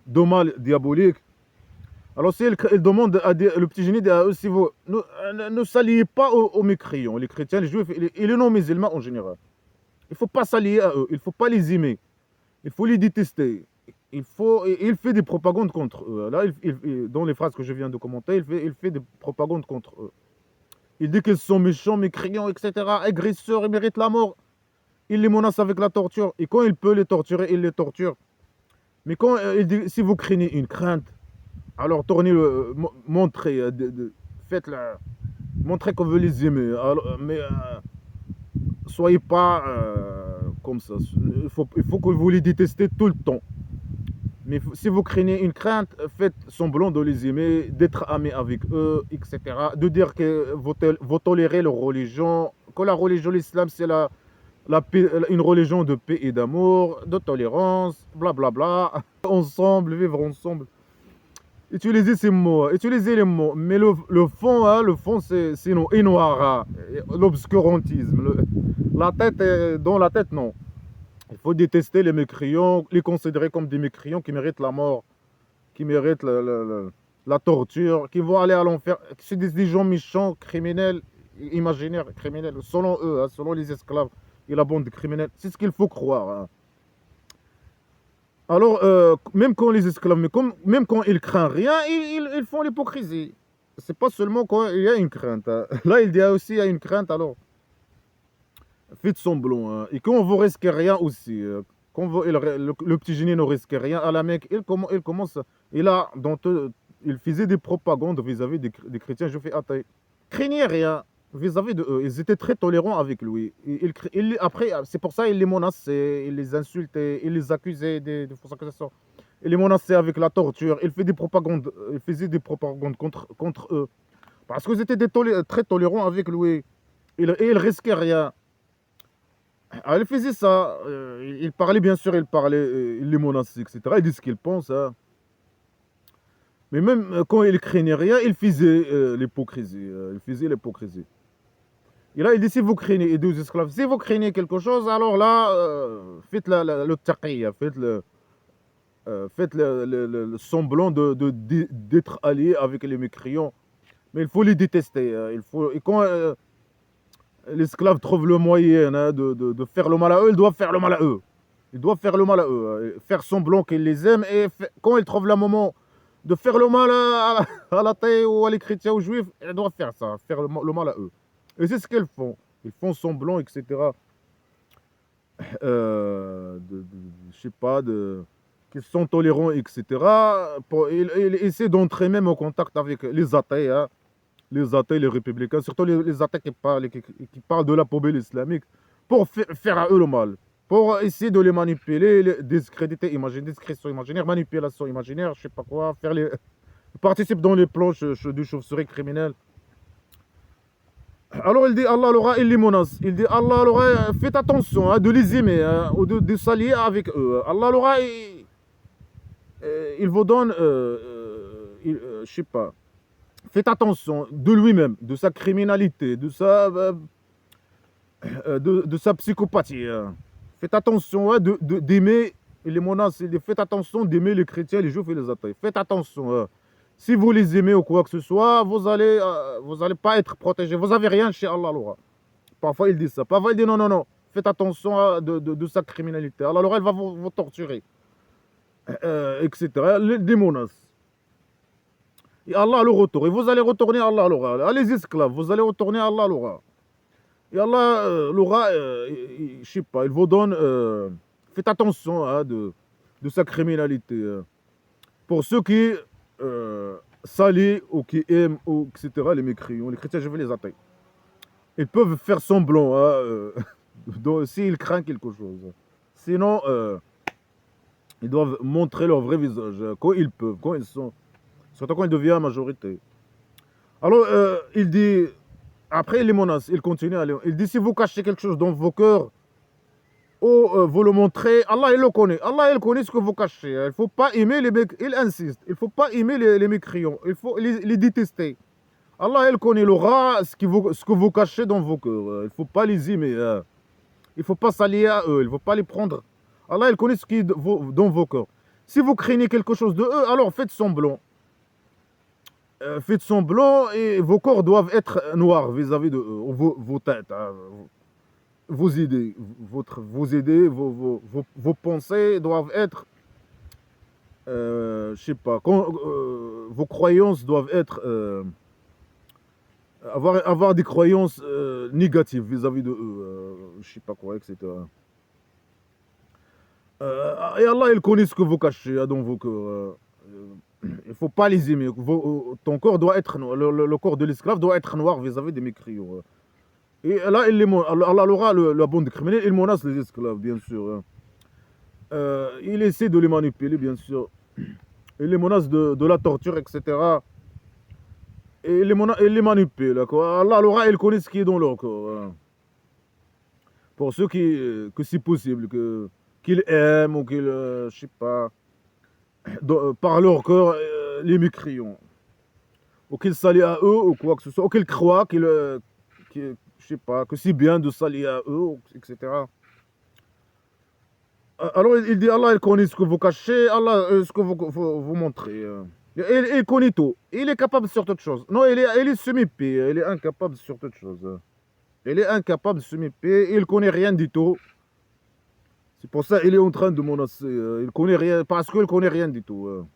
A: de mal diabolique. Alors, si il demande le petit génie, si vous ne s'alliez pas aux mécréants, les chrétiens, les juifs et les non-musulmans en général. Il ne faut pas s'allier à eux, il ne faut pas les aimer, il faut les détester. Il fait des propagandes contre eux. Là, dans les phrases que je viens de commenter, il fait des propagandes contre eux. Il dit qu'ils sont méchants, mécréants, etc., agresseurs, ils méritent la mort. Il les menace avec la torture. Et quand il peut les torturer, il les torture. Mais quand il dit, si vous craignez une crainte, alors tournez-le, montrez, faites-le, montrez que vous les aimez. Alors, mais soyez pas comme ça. Il faut que vous les détestez tout le temps. Mais si vous craignez une crainte, faites semblant de les aimer, d'être amis avec eux, etc. De dire que vous tolérez leur religion, que la religion, l'islam, c'est une religion de paix et d'amour, de tolérance, blablabla. Ensemble, vivre ensemble. Utilisez ces mots, utilisez les mots. Mais le fond, hein, c'est noir, l'obscurantisme. La tête, dans la tête, non. Il faut détester les mécréants, les considérer comme des mécréants qui méritent la mort, qui méritent la torture, qui vont aller à l'enfer. C'est des gens méchants, criminels, imaginaires, criminels, selon eux, hein, selon les esclaves et la bande de criminels. C'est ce qu'il faut croire. Hein. Alors, même quand les esclaves, même quand ils craignent rien, ils font l'hypocrisie. C'est pas seulement quand il y a une crainte. Hein. Là, il y a aussi une crainte, alors. Faites semblant. Hein. Et quand vous risquez rien aussi, quand le petit génie ne risque rien à la Mecque, il commence. Et là, il faisait des propagandes vis-à-vis des chrétiens juifs et athées. Craignait rien vis-à-vis de eux. Ils étaient très tolérants avec lui. Après, c'est pour ça qu'il les menaçait, il les insultait, il les accusait de fausses accusations. Il les menaçait avec la torture. Il faisait des propagandes contre eux. Parce qu'ils étaient très tolérants avec lui. Et il risquait rien. Alors, il faisait ça. Il parlait, bien sûr, il les menaçait, etc. Il dit ce qu'il pense. Hein. Mais même quand il craignait rien, il faisait l'hypocrisie. Il faisait l'hypocrisie. Et là, il dit, si vous craignez, et deux esclaves, si vous craignez quelque chose, alors là, faites le taqiyya, faites le semblant d'être allié avec les mécréants. Mais il faut les détester. Et quand l'esclave trouve le moyen hein, de faire le mal à eux, il doit faire le mal à eux. Il doit faire le mal à eux. Faire semblant qu'il les aime. Et quand il trouve le moment de faire le mal à l'athée ou à les chrétiens ou aux juifs, il doit faire ça, faire le mal à eux. Et c'est ce qu'ils font. Ils font semblant, etc. Je sais pas, qu'ils sont tolérants, etc. Ils essaient d'entrer même en contact avec les athées. Hein. Les athées, les républicains, surtout les athées qui parlent de la poubelle islamique, pour faire à eux le mal, pour essayer de les manipuler, les discréditer, discrétion imaginaire, manipulation imaginaire, je sais pas quoi, participer dans les plans du chauve-souris criminel. Alors il dit, Allah l'aura, il les menace. Il dit, Allah l'aura, faites attention hein, de les aimer hein, ou de s'allier avec eux. Allah l'aura, il vous donne, je sais pas. Faites attention de lui-même, de sa criminalité, de sa psychopathie. Hein. Faites attention hein, d'aimer les menaces. Faites attention d'aimer les chrétiens, les juifs et les athées. Faites attention. Hein. Si vous les aimez ou quoi que ce soit, vous allez pas être protégés. Vous n'avez rien chez Allah. Parfois il dit ça. Parfois il dit non, non, non. Faites attention hein, de sa criminalité. Allah, elle va vous torturer. Etc. Des menaces. Et Allah le retour. Et vous allez retourner à Allah l'aura. Les esclaves, vous allez retourner à Allah l'aura. Et Allah l'aura, je sais pas, il vous donne. Faites attention hein, de sa criminalité. Pour ceux qui s'allient ou qui aiment, ou, etc., les mécréants, les chrétiens, je vais les attaquer. Ils peuvent faire semblant hein, s'ils craignent quelque chose. Sinon, ils doivent montrer leur vrai visage quand ils peuvent, quand ils sont. Surtout quand il devient majorité. Alors, il dit, après il les menace, il continue à aller. Il dit, si vous cachez quelque chose dans vos cœurs, ou vous le montrez, Allah il le connaît. Allah il connaît ce que vous cachez. Il ne faut pas aimer les mécréants. Il insiste. Il ne faut pas aimer les mécréants. Il faut les détester. Allah il connaît l'aura, ce que vous cachez dans vos cœurs. Il ne faut pas les aimer. Il ne faut pas s'allier à eux. Il ne faut pas les prendre. Allah il connaît ce qui est dans vos cœurs. Si vous craignez quelque chose de eux, alors faites semblant. Faites semblant et vos corps doivent être noirs vis-à-vis de vos têtes, hein, vos idées, vos pensées doivent être, je sais pas, vos croyances doivent être, avoir des croyances négatives vis-à-vis de eux, je sais pas quoi, etc. Et Allah, il connaît ce que vous cachez hein, dans vos cœurs. Il ne faut pas les aimer. Ton corps doit être noir. Le corps de l'esclave doit être noir vis-à-vis des mécréants. Et là, Allah aura la bande criminelle, il menace les esclaves, bien sûr. Il essaie de les manipuler, bien sûr. Il les menace de la torture, etc. Et il les manipule. Allah aura, il connaît ce qui est dans leur corps. Pour ceux que c'est possible, qu'ils aiment ou qu'ils, je sais pas, par leur corps, les mécréants. Ou qu'ils s'allient à eux, ou quoi que ce soit. Ou qu'ils croient je sais pas, que c'est bien de s'allier à eux, etc. Alors il dit, Allah, il connaît ce que vous cachez, Allah, ce que vous montrez. Il connaît tout. Il est capable sur toute chose. Non, il est semi-pied. Il est incapable sur toute chose. Il est incapable de semi-pied. Il connaît rien du tout. C'est pour ça qu'il est en train de menacer. Il connaît rien, parce qu'il connaît rien du tout.